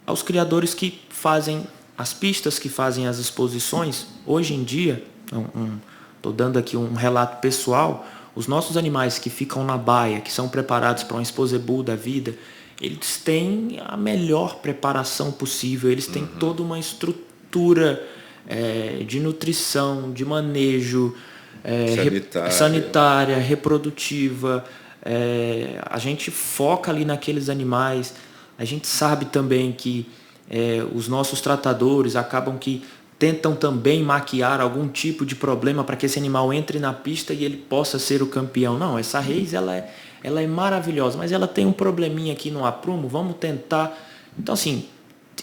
aos criadores que fazem as pistas, que fazem as exposições. Hoje em dia, estou dando aqui um relato pessoal, os nossos animais que ficam na baia, que são preparados para um exposebu da vida, eles têm a melhor preparação possível, eles têm toda uma estrutura de nutrição, de manejo, sanitária, reprodutiva. A gente foca ali naqueles animais. A gente sabe também que os nossos tratadores acabam que tentam também maquiar algum tipo de problema para que esse animal entre na pista e ele possa ser o campeão. Não, essa race ela é maravilhosa, mas ela tem um probleminha aqui no aprumo, vamos tentar. Então, assim,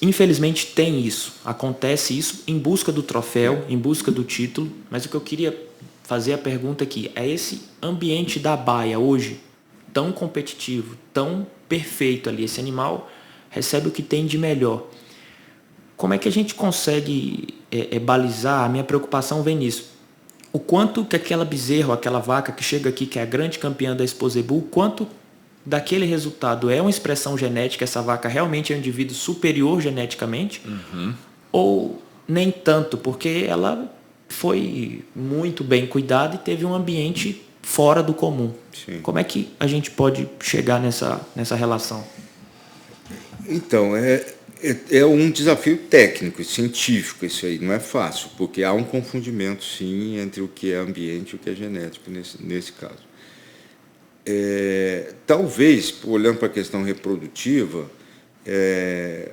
infelizmente tem isso, acontece isso em busca do troféu, em busca do título, mas o que eu queria fazer a pergunta aqui, é esse ambiente da baia hoje, tão competitivo, tão perfeito ali, esse animal recebe o que tem de melhor. Como é que a gente consegue balizar? A minha preocupação vem nisso. O quanto que aquela bezerra, aquela vaca que chega aqui, que é a grande campeã da exposebu, quanto daquele resultado é uma expressão genética, essa vaca realmente é um indivíduo superior geneticamente, ou nem tanto, porque ela foi muito bem cuidada e teve um ambiente fora do comum. Sim. Como é que a gente pode chegar nessa relação? Então, é um desafio técnico e científico isso aí, não é fácil, porque há um confundimento, sim, entre o que é ambiente e o que é genético nesse caso. Talvez, olhando para a questão reprodutiva, aí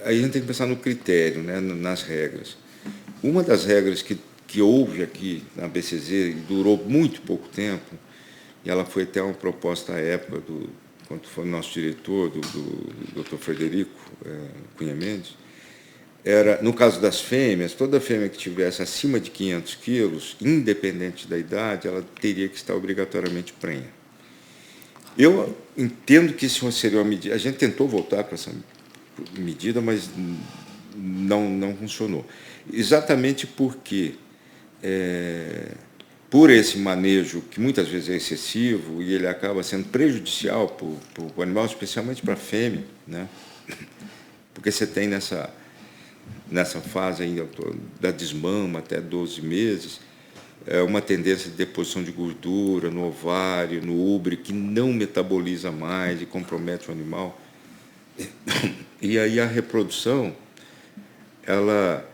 a gente tem que pensar no critério, né, nas regras. Uma das regras que houve aqui na BCZ e durou muito pouco tempo, e ela foi até uma proposta à época quando foi o nosso diretor, do Dr. Frederico Cunha Mendes, era, no caso das fêmeas, toda fêmea que tivesse acima de 500 quilos, independente da idade, ela teria que estar obrigatoriamente prenha. Eu entendo que isso seria uma medida... A gente tentou voltar para essa medida, mas não funcionou. Exatamente porque, por esse manejo, que muitas vezes é excessivo, e ele acaba sendo prejudicial para o animal, especialmente para a fêmea, né? Porque você tem nessa fase ainda da desmama até 12 meses, uma tendência de deposição de gordura no ovário, no úbere, que não metaboliza mais e compromete o animal. E aí a reprodução, ela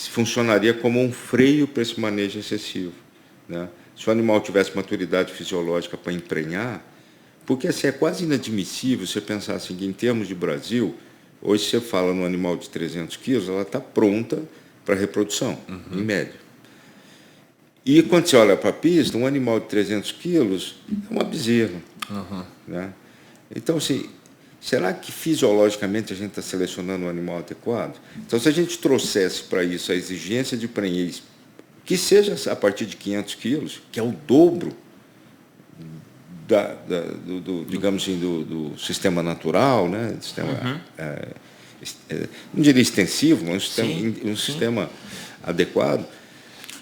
funcionaria como um freio para esse manejo excessivo, né? Se o animal tivesse maturidade fisiológica para emprenhar, porque assim, é quase inadmissível você pensar assim, em termos de Brasil, hoje você fala no animal de 300 quilos, ela está pronta para reprodução, em média. E quando você olha para a pista, um animal de 300 quilos é uma bezerra. Né? Então, assim, será que fisiologicamente a gente está selecionando um animal adequado? Então, se a gente trouxesse para isso a exigência de prenhez, que seja a partir de 500 quilos, que é o dobro digamos assim, do sistema natural, né? Sistema, não diria extensivo, mas um sistema adequado.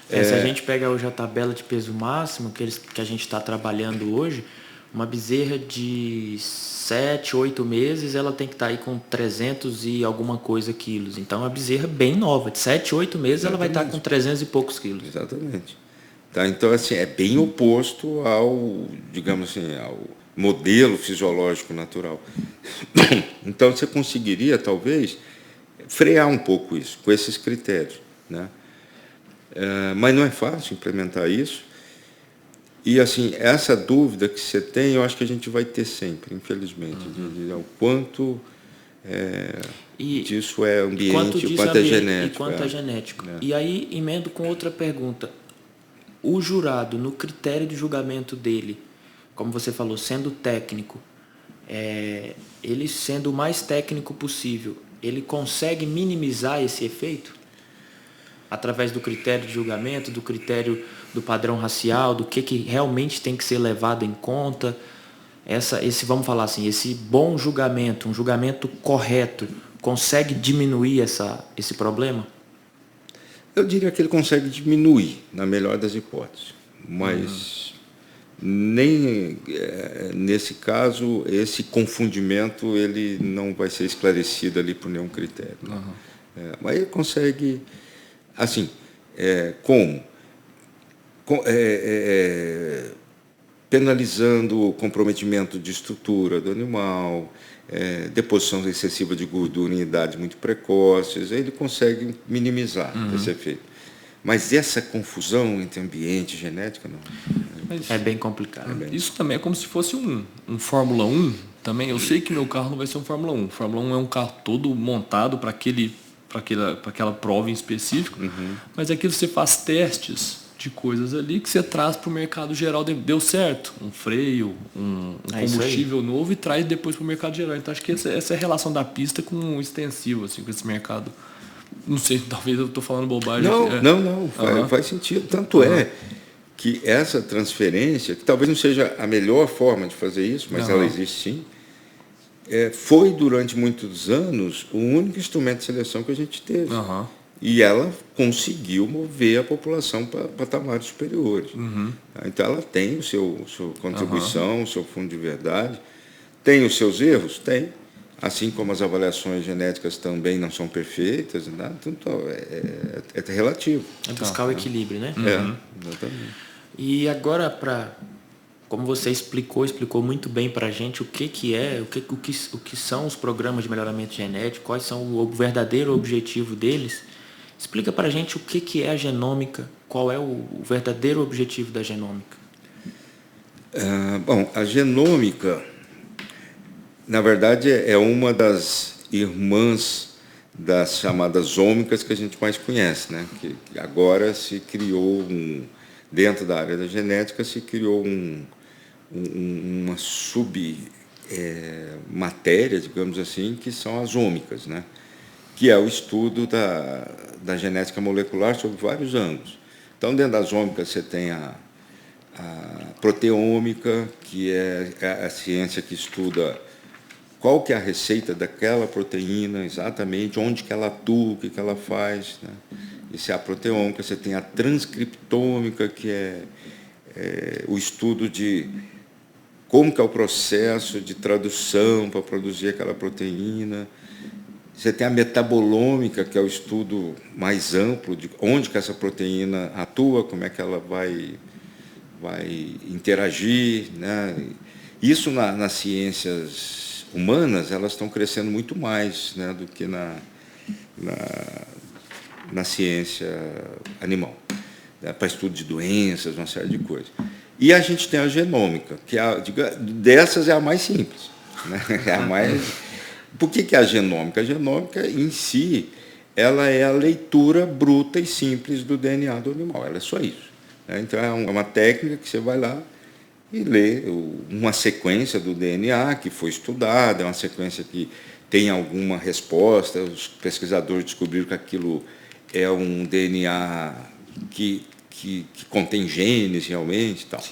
Se a gente pega hoje a tabela de peso máximo que a gente está trabalhando hoje, uma bezerra de 7, 8 meses, ela tem que estar aí com 300 e alguma coisa quilos. Então, é uma bezerra bem nova, de 7, 8 meses, ela vai estar com 300 e poucos quilos. Exatamente. Tá? Então, assim, é bem oposto ao, digamos assim, ao modelo fisiológico natural. Então, você conseguiria, talvez, frear um pouco isso, com esses critérios, né? Mas não é fácil implementar isso. E, assim, essa dúvida que você tem, eu acho que a gente vai ter sempre, infelizmente, de o quanto disso é ambiente, o quanto é genético. E quanto é genético. E aí, emendo com outra pergunta. O jurado, no critério de julgamento dele, como você falou, sendo técnico, ele sendo o mais técnico possível, ele consegue minimizar esse efeito? Através do critério de julgamento, do critério do padrão racial, do que realmente tem que ser levado em conta. Vamos falar assim, esse bom julgamento, um julgamento correto, consegue diminuir esse problema? Eu diria que ele consegue diminuir, na melhor das hipóteses, mas nem nesse caso, esse confundimento ele não vai ser esclarecido ali por nenhum critério. Mas ele consegue, assim, como? Penalizando o comprometimento de estrutura do animal, deposição excessiva de gordura em idades muito precoces, ele consegue minimizar esse efeito. Mas essa confusão entre ambiente e genética, não. É bem complicado. Isso também é como se fosse um Fórmula 1. Também, eu sei que meu carro não vai ser um Fórmula 1. O Fórmula 1 é um carro todo montado para aquela prova em específico, mas aquilo você faz testes de coisas ali que você traz para o mercado geral, deu certo, um freio, um combustível novo e traz depois para o mercado geral. Então acho que essa é a relação da pista com o extensivo, assim, com esse mercado. Não sei, talvez eu estou falando bobagem. Não, faz sentido. Tanto é que essa transferência, que talvez não seja a melhor forma de fazer isso, mas ela existe sim, foi durante muitos anos o único instrumento de seleção que a gente teve. E ela conseguiu mover a população para patamares superiores. Então, ela tem sua contribuição, o seu fundo de verdade. Tem os seus erros? Tem. Assim como as avaliações genéticas também não são perfeitas. Né? Então, é relativo. É buscar o equilíbrio, né? Exatamente. E agora, como você explicou muito bem para a gente o que são os programas de melhoramento genético, quais são o verdadeiro objetivo deles. Explica para a gente o que é a genômica, qual é o verdadeiro objetivo da genômica. Bom, a genômica, na verdade, é uma das irmãs das chamadas ômicas que a gente mais conhece, né? Que agora se criou, dentro da área da genética, se criou uma submatéria, digamos assim, que são as ômicas, né? Que é o estudo da genética molecular sob vários ângulos. Então, dentro das ômicas, você tem a proteômica, que é a ciência que estuda qual que é a receita daquela proteína, exatamente, onde que ela atua, o que que ela faz, né? Isso é a proteômica. Você tem a transcriptômica, que é o estudo de como que é o processo de tradução para produzir aquela proteína. Você tem a metabolômica, que é o estudo mais amplo de onde que essa proteína atua, como é que ela vai interagir, né? Isso nas ciências humanas, elas estão crescendo muito mais, né, do que na ciência animal, né, para estudo de doenças, uma série de coisas. E a gente tem a genômica, que dessas é a mais simples, né? É a mais... Por que é a genômica? A genômica, em si, ela é a leitura bruta e simples do DNA do animal, ela é só isso, né? Então, é uma técnica que você vai lá e lê uma sequência do DNA que foi estudada, é uma sequência que tem alguma resposta, os pesquisadores descobriram que aquilo é um DNA que contém genes realmente e tal,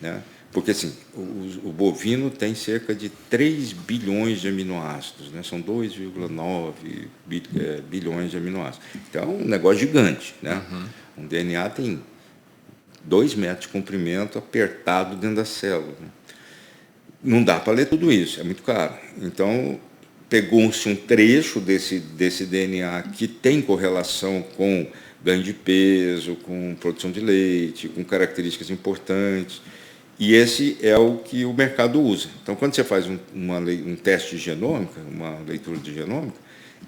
né? Porque assim, o bovino tem cerca de 3 bilhões de aminoácidos, né? São 2,9 bilhões de aminoácidos. Então é um negócio gigante, né? Um DNA tem 2 metros de comprimento apertado dentro da célula, né? Não dá para ler tudo isso, é muito caro. Então pegou-se um trecho desse DNA que tem correlação com ganho de peso, com produção de leite, com características importantes. E esse é o que o mercado usa. Então, quando você faz um teste de genômica, uma leitura de genômica,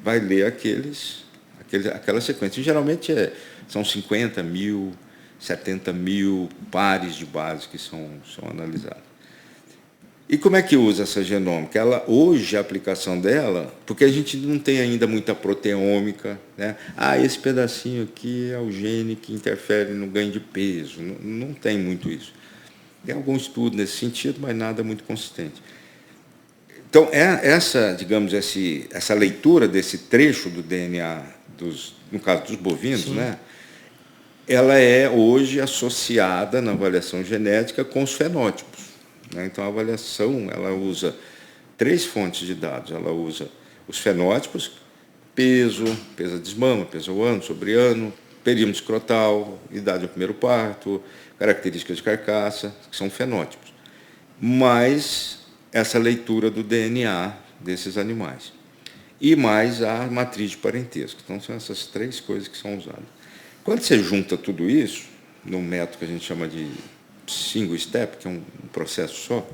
vai ler aquela sequência. E, geralmente são 50 mil, 70 mil pares de bases que são analisados. E como é que usa essa genômica? Hoje, a aplicação dela, porque a gente não tem ainda muita proteômica, né? Esse pedacinho aqui é o gene que interfere no ganho de peso. Não tem muito isso. Tem algum estudo nesse sentido, mas nada muito consistente. Então, essa leitura desse trecho do DNA, no caso dos bovinos, né, ela é hoje associada na avaliação genética com os fenótipos, né? Então, a avaliação ela usa 3 fontes de dados. Ela usa os fenótipos, peso de mama, peso ao ano, sobre ano, perímetro escrotal, idade ao primeiro parto, características de carcaça, que são fenótipos, mais essa leitura do DNA desses animais, e mais a matriz de parentesco. Então, são essas 3 coisas que são usadas. Quando você junta tudo isso, num método que a gente chama de single step, que é um processo só,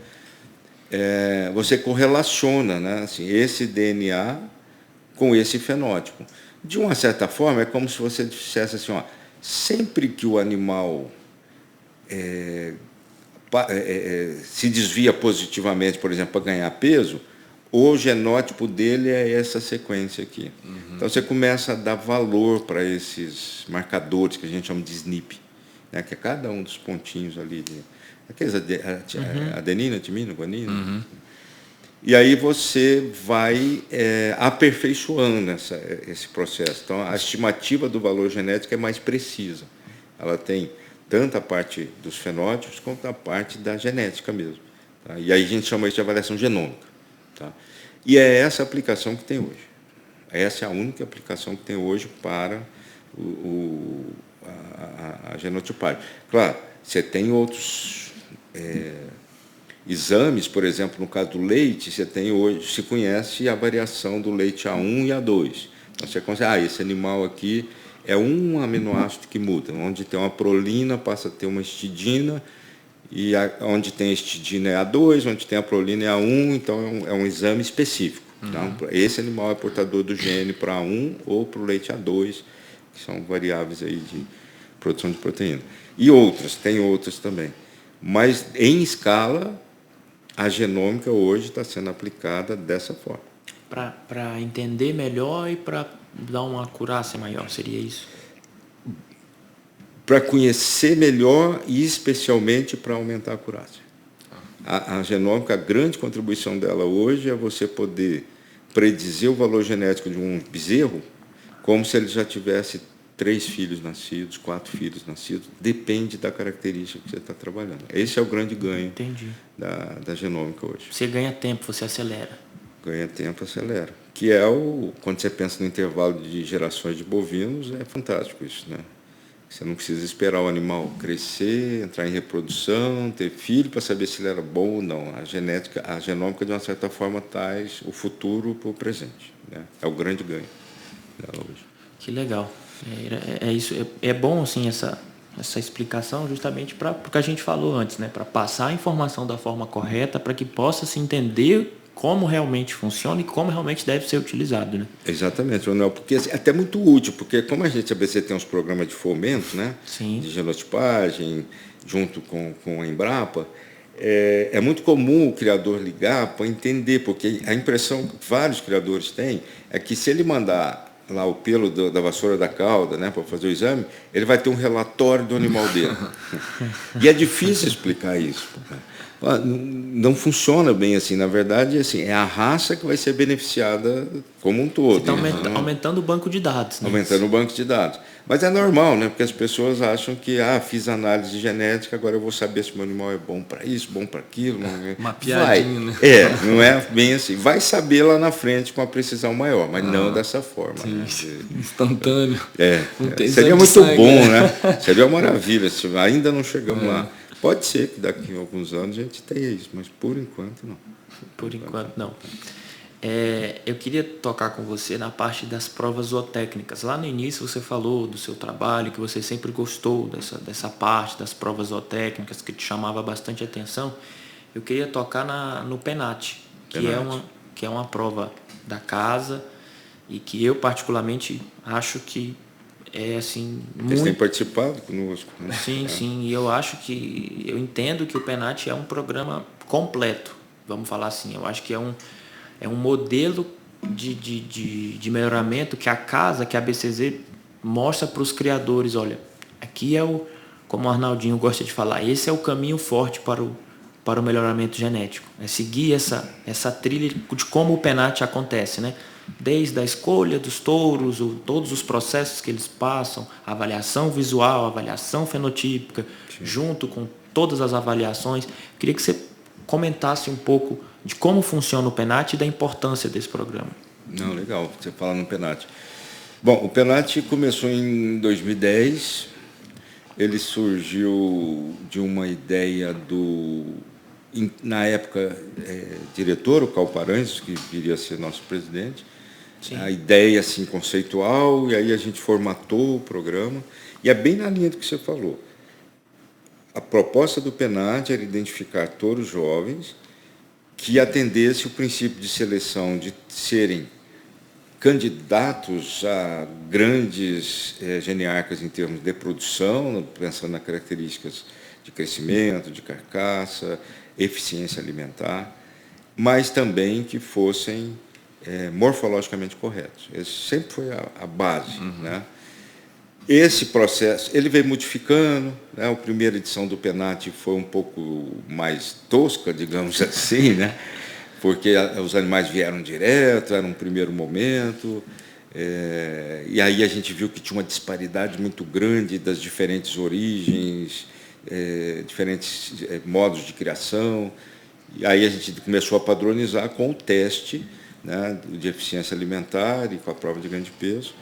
você correlaciona, né, assim, esse DNA com esse fenótipo. De uma certa forma, é como se você dissesse assim, sempre que o animal se desvia positivamente, por exemplo, para ganhar peso, o genótipo dele é essa sequência aqui. Então, você começa a dar valor para esses marcadores que a gente chama de SNP, né, que é cada um dos pontinhos ali, aqueles adenina, timina, guanina. E aí você vai aperfeiçoando esse processo. Então, a estimativa do valor genético é mais precisa. Ela tem tanto a parte dos fenótipos quanto a parte da genética mesmo, tá? E aí a gente chama isso de avaliação genômica, tá? E é essa a aplicação que tem hoje. Essa é a única aplicação que tem hoje para a genotipagem. Claro, você tem outros exames, por exemplo, no caso do leite, se conhece a variação do leite A1 e A2. Então, você consegue, esse animal aqui é um aminoácido que muda. Onde tem uma prolina, passa a ter uma histidina, e onde tem a histidina é A2, onde tem a prolina é A1, então é um exame específico. Então, esse animal é portador do gene para A1 ou para o leite A2, que são variáveis aí de produção de proteína. E tem outras também. Mas, em escala, a genômica hoje está sendo aplicada dessa forma. Para entender melhor e para dar uma acurácia maior, seria isso? Para conhecer melhor e especialmente para aumentar a acurácia. A genômica, a grande contribuição dela hoje é você poder predizer o valor genético de um bezerro como se ele já tivesse 3 filhos nascidos, 4 filhos nascidos, depende da característica que você está trabalhando. Esse é o grande ganho da genômica hoje. Você ganha tempo, você acelera. Ganha tempo, acelera. Que quando você pensa no intervalo de gerações de bovinos, é fantástico isso, né? Você não precisa esperar o animal crescer, entrar em reprodução, ter filho para saber se ele era bom ou não. A genômica, de uma certa forma, traz o futuro para o presente, né? É o grande ganho dela hoje. Que legal. É isso. É bom, assim, essa explicação justamente para o que a gente falou antes, né? Para passar a informação da forma correta, para que possa se entender como realmente funciona e como realmente deve ser utilizado, né? Exatamente, Ronel, porque é até muito útil, porque como a ABC tem uns programas de fomento, né? Sim. De genotipagem, junto com a Embrapa, é muito comum o criador ligar para entender, porque a impressão que vários criadores têm é que se ele mandar lá o pelo da vassoura da cauda, né, para fazer o exame, ele vai ter um relatório do animal dele. E é difícil explicar isso. Não funciona bem assim. Na verdade, assim, é a raça que vai ser beneficiada como um todo. Você está aumentando o banco de dados. Né? Aumentando o banco de dados. Mas é normal, né? Porque as pessoas acham que, fiz análise genética, agora eu vou saber se o meu animal é bom para isso, bom para aquilo. Uma piadinha, né? Não é bem assim. Vai saber lá na frente com uma precisão maior, mas não dessa forma. Né? Instantâneo. Seria muito bom, né? Seria uma maravilha. Ainda não chegamos lá. Pode ser que daqui a alguns anos a gente tenha isso, mas por enquanto não. Por enquanto não. Eu queria tocar com você na parte das provas zootécnicas. Lá no início você falou do seu trabalho, que você sempre gostou dessa parte das provas zootécnicas, que te chamava bastante atenção. Eu queria tocar no PENAT, que é uma prova da casa e que eu particularmente acho que é assim... Eles têm participado conosco. Né? Sim, e eu entendo que o PENAT é um programa completo, vamos falar assim. Eu acho que é um modelo de melhoramento que a BCZ mostra para os criadores. Olha, aqui como o Arnaldinho gosta de falar, esse é o caminho forte para o melhoramento genético. É seguir essa trilha de como o PENAT acontece, né? Desde a escolha dos touros, todos os processos que eles passam, avaliação visual, avaliação fenotípica, junto com todas as avaliações. Queria que você comentasse um pouco de como funciona o PENAT e da importância desse programa. Não, legal, você fala no PENAT. Bom, o PENAT começou em 2010, ele surgiu de uma ideia na época, diretor, o Carl Paranhos, que viria a ser nosso presidente. Sim. A ideia assim, conceitual, e aí a gente formatou o programa, e é bem na linha do que você falou. A proposta do PENAT era identificar touros jovens que atendesse o princípio de seleção de serem candidatos a grandes genearcas em termos de produção, pensando nas características de crescimento, de carcaça, eficiência alimentar, mas também que fossem morfologicamente corretos. Esse sempre foi a base. Né? Esse processo, ele veio modificando, né? A primeira edição do PENAT foi um pouco mais tosca, digamos assim, né? Porque os animais vieram direto, era um primeiro momento, e aí a gente viu que tinha uma disparidade muito grande das diferentes origens, diferentes modos de criação, e aí a gente começou a padronizar com o teste, né, de eficiência alimentar e com a prova de ganho de peso.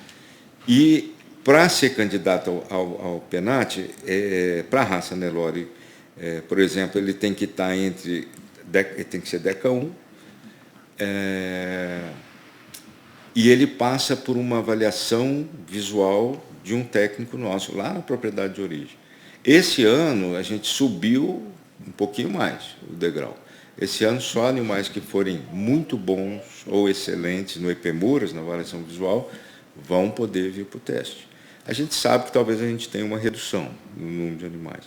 E para ser candidato ao PENAT, para a raça Nelore, por exemplo, ele tem que estar ele tem que ser DECA 1, e ele passa por uma avaliação visual de um técnico nosso, lá na propriedade de origem. Esse ano, a gente subiu um pouquinho mais o degrau. Esse ano, só animais que forem muito bons ou excelentes no EPMURAS, na avaliação visual, vão poder vir para o teste. A gente sabe que talvez a gente tenha uma redução no número de animais,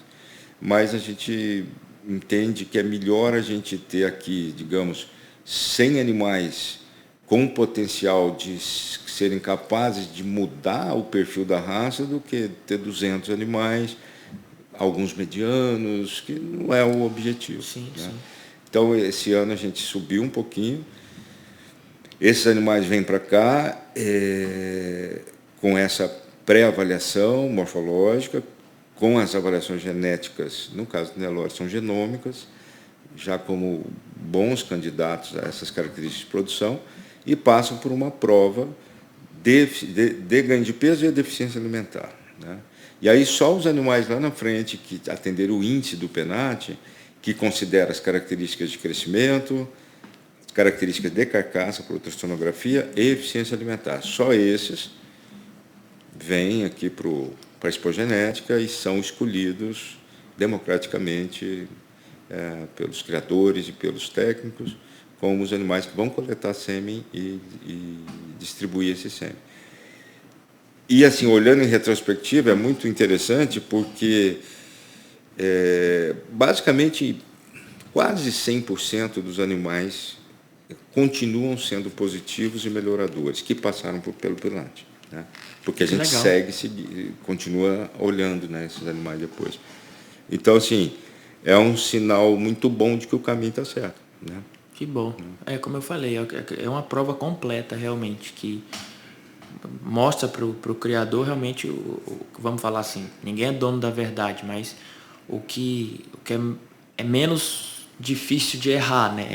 mas a gente entende que é melhor a gente ter aqui, digamos, 100 animais com potencial de serem capazes de mudar o perfil da raça do que ter 200 animais, alguns medianos, que não é o objetivo. Sim, né? Sim. Então, esse ano a gente subiu um pouquinho. Esses animais vêm para cá com essa pré-avaliação morfológica, com as avaliações genéticas, no caso do Nelore, são genômicas, já como bons candidatos a essas características de produção e passam por uma prova de ganho de peso e deficiência alimentar, né? E aí só os animais lá na frente que atenderam o índice do PENAT, que considera as características de crescimento, características de carcaça para ultrassonografia e eficiência alimentar. Só esses vêm aqui para a expogenética e são escolhidos democraticamente pelos criadores e pelos técnicos como os animais que vão coletar sêmen e distribuir esse sêmen. E, assim, olhando em retrospectiva, é muito interessante porque, basicamente, quase 100% dos animais continuam sendo positivos e melhoradores, que passaram pelo PENAT, né? Porque a gente continua olhando, né, esses animais depois. Então, assim, é um sinal muito bom de que o caminho está certo, né? Que bom. Como eu falei, é uma prova completa, realmente, que mostra para o criador realmente, vamos falar assim, ninguém é dono da verdade, mas o que é menos difícil de errar, né?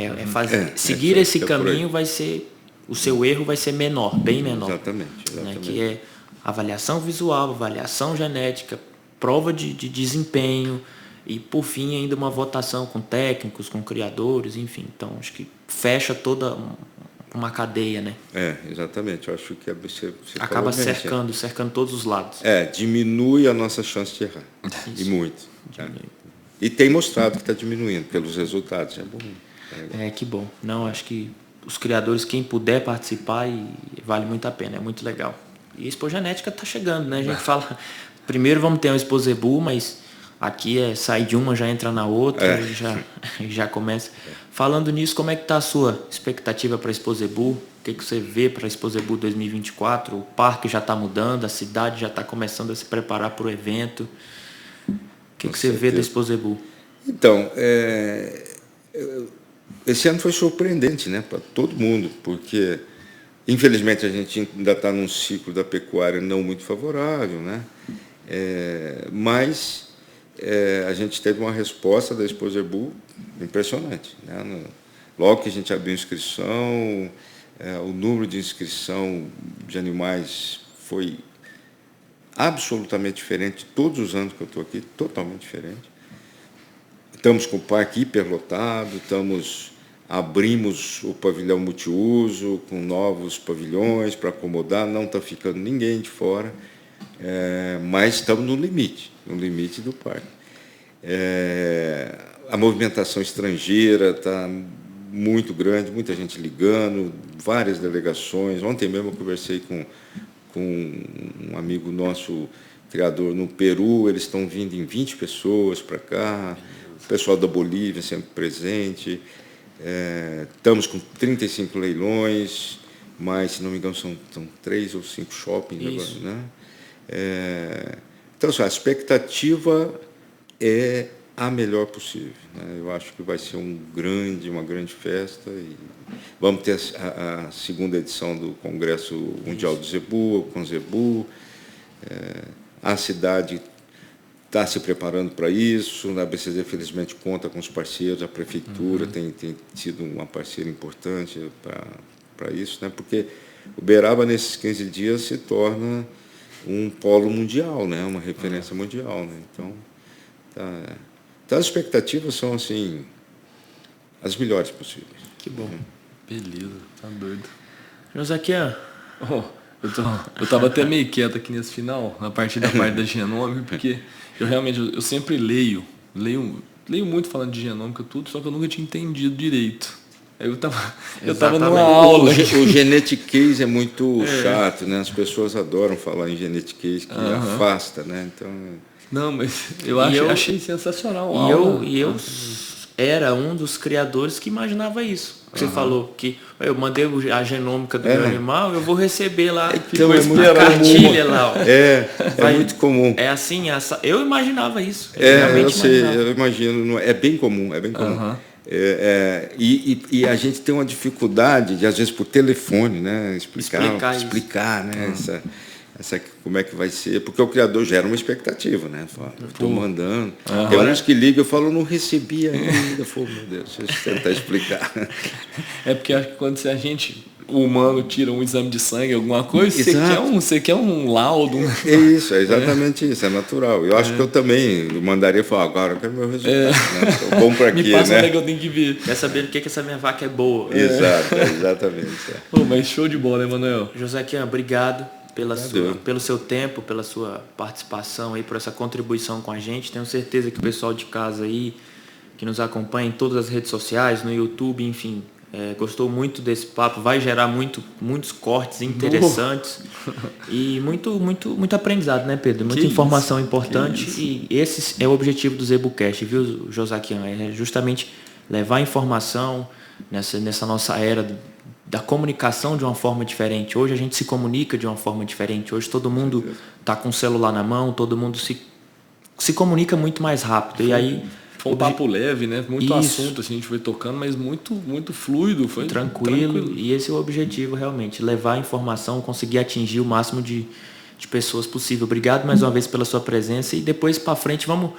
Seguir esse caminho vai ser, o seu erro vai ser menor, bem menor. Exatamente. Né? Que é avaliação visual, avaliação genética, prova de desempenho e, por fim, ainda uma votação com técnicos, com criadores, enfim. Então, acho que fecha toda uma cadeia, né? Exatamente. Eu acho que você acaba cercando todos os lados. Diminui a nossa chance de errar. Isso. E muito. E tem mostrado que está diminuindo pelos resultados. É bom. Que bom. Não, acho que os criadores, quem puder participar, vale muito a pena. É muito legal. E a expogenética está chegando, né? A gente fala, primeiro vamos ter uma Expozebu, mas aqui sair de uma, já entra na outra, já começa. Falando nisso, como é que está a sua expectativa para a Expozebu? O que você vê para a Expozebu 2024? O parque já está mudando, a cidade já está começando a se preparar para o evento. O que você vê da Expozebu? Então, esse ano foi surpreendente, né, para todo mundo, porque, infelizmente, a gente ainda está num ciclo da pecuária não muito favorável, né? Mas a gente teve uma resposta da Expozebu impressionante, né? Logo que a gente abriu a inscrição, o número de inscrição de animais foi absolutamente diferente de todos os anos que eu estou aqui, totalmente diferente. Estamos com o parque hiperlotado, abrimos o pavilhão multiuso com novos pavilhões para acomodar, não está ficando ninguém de fora, mas estamos no limite do parque. A movimentação estrangeira está muito grande, muita gente ligando, várias delegações. Ontem mesmo eu conversei com um amigo nosso, criador no Peru, eles estão vindo em 20 pessoas para cá, o pessoal da Bolívia sempre presente. Estamos com 35 leilões, mas, se não me engano, são 3 ou 5 shoppings agora, né? Então, a expectativa é a melhor possível, né? Eu acho que vai ser uma grande festa. E vamos ter a segunda edição do Congresso Mundial do Zebu, com Zebu. A cidade está se preparando para isso. A BCZ, felizmente, conta com os parceiros. A prefeitura tem sido uma parceira importante para isso, né? Porque Uberaba, nesses 15 dias, se torna um polo mundial, né? Uma referência mundial, né? Então, as expectativas são, assim, as melhores possíveis. Que bom. Beleza, tá doido. Josaquian. Eu estava até meio quieto aqui nesse final, na parte da genômica, porque eu sempre leio muito falando de genômica, tudo, só que eu nunca tinha entendido direito. Aí eu tava numa aula. O genetiquês é muito chato, né? As pessoas adoram falar em genetiquês, que afasta, né? Então... Não, mas eu achei sensacional a aula. Eu era um dos criadores que imaginava isso. Você falou que eu mandei a genômica do meu animal, eu vou receber lá, então, a cartilha lá. Ó. É muito comum. É assim, eu imaginava isso. Eu imagino, é bem comum, E a gente tem uma dificuldade de, às vezes, por telefone, né, explicar, né, como é que vai ser? Porque o criador gera uma expectativa, né? Estou mandando. Tem uns que ligam, eu falo, não recebi ainda. Eu falo, meu Deus, deixa eu tentar explicar. É porque acho que quando o humano tira um exame de sangue, alguma coisa, você quer um laudo. É isso, é exatamente isso, é natural. Eu acho que eu também mandaria falar, agora eu quero meu resultado. Né? Tô bom para quê, Me passa né? onde é que eu tenho que ver. Quer saber do que essa minha vaca é boa. Exato, exatamente. Mas show de bola, né, Manuel? Joséquian, obrigado pelo seu tempo, pela sua participação aí, por essa contribuição com a gente. Tenho certeza que o pessoal de casa aí, que nos acompanha em todas as redes sociais, no YouTube, enfim, gostou muito desse papo. Vai gerar muitos cortes interessantes e muito aprendizado, né, Pedro? Muita informação importante, e esse é o objetivo do ZebuCast, viu, Joséquian? É justamente levar informação nessa nossa era da comunicação de uma forma diferente. Hoje a gente se comunica de uma forma diferente. Hoje todo mundo está com o celular na mão, todo mundo se comunica muito mais rápido. E aí foi um papo leve, né? Muito assunto, assim, a gente foi tocando, mas muito fluido. Foi tranquilo. E esse é o objetivo, realmente. Levar a informação, conseguir atingir o máximo de pessoas possível. Obrigado mais uma vez pela sua presença. E depois para frente vamos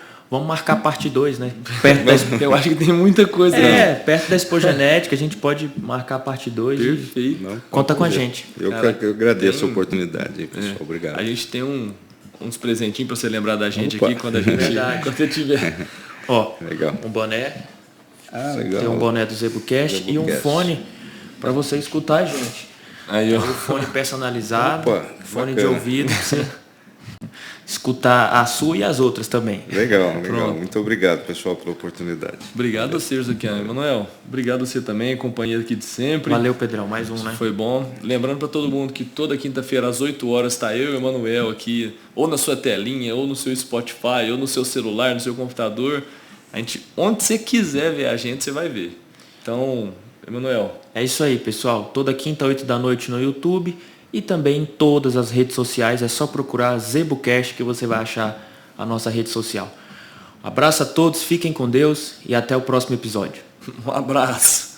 marcar parte 2, né? Eu acho que tem muita coisa. Perto da Expogenética, a gente pode marcar parte 2. Perfeito. Conta com a gente. Eu agradeço a oportunidade, pessoal. Obrigado. A gente tem uns presentinhos para você lembrar da gente aqui quando você tiver. Ó, legal. Um boné. Legal. Tem um boné do ZebuCast e um fone para você escutar a gente. Aí, ó. Um fone personalizado, fone bacana. de ouvido, pra você escutar a sua e as outras também. Legal. Muito obrigado, pessoal, pela oportunidade. Obrigado a você, Joséquian. Manuel, obrigado a você também, companhia aqui de sempre. Valeu, Pedrão, mais um, né? Foi bom. Lembrando para todo mundo que toda quinta-feira às 8 horas está eu e o Manuel aqui, ou na sua telinha, ou no seu Spotify, ou no seu celular, no seu computador. Onde você quiser ver a gente, você vai ver. Então, Manuel. É isso aí, pessoal. Toda quinta, 8 da noite no YouTube e também em todas as redes sociais. É só procurar ZebuCast que você vai achar a nossa rede social. Um abraço a todos, fiquem com Deus e até o próximo episódio. Um abraço.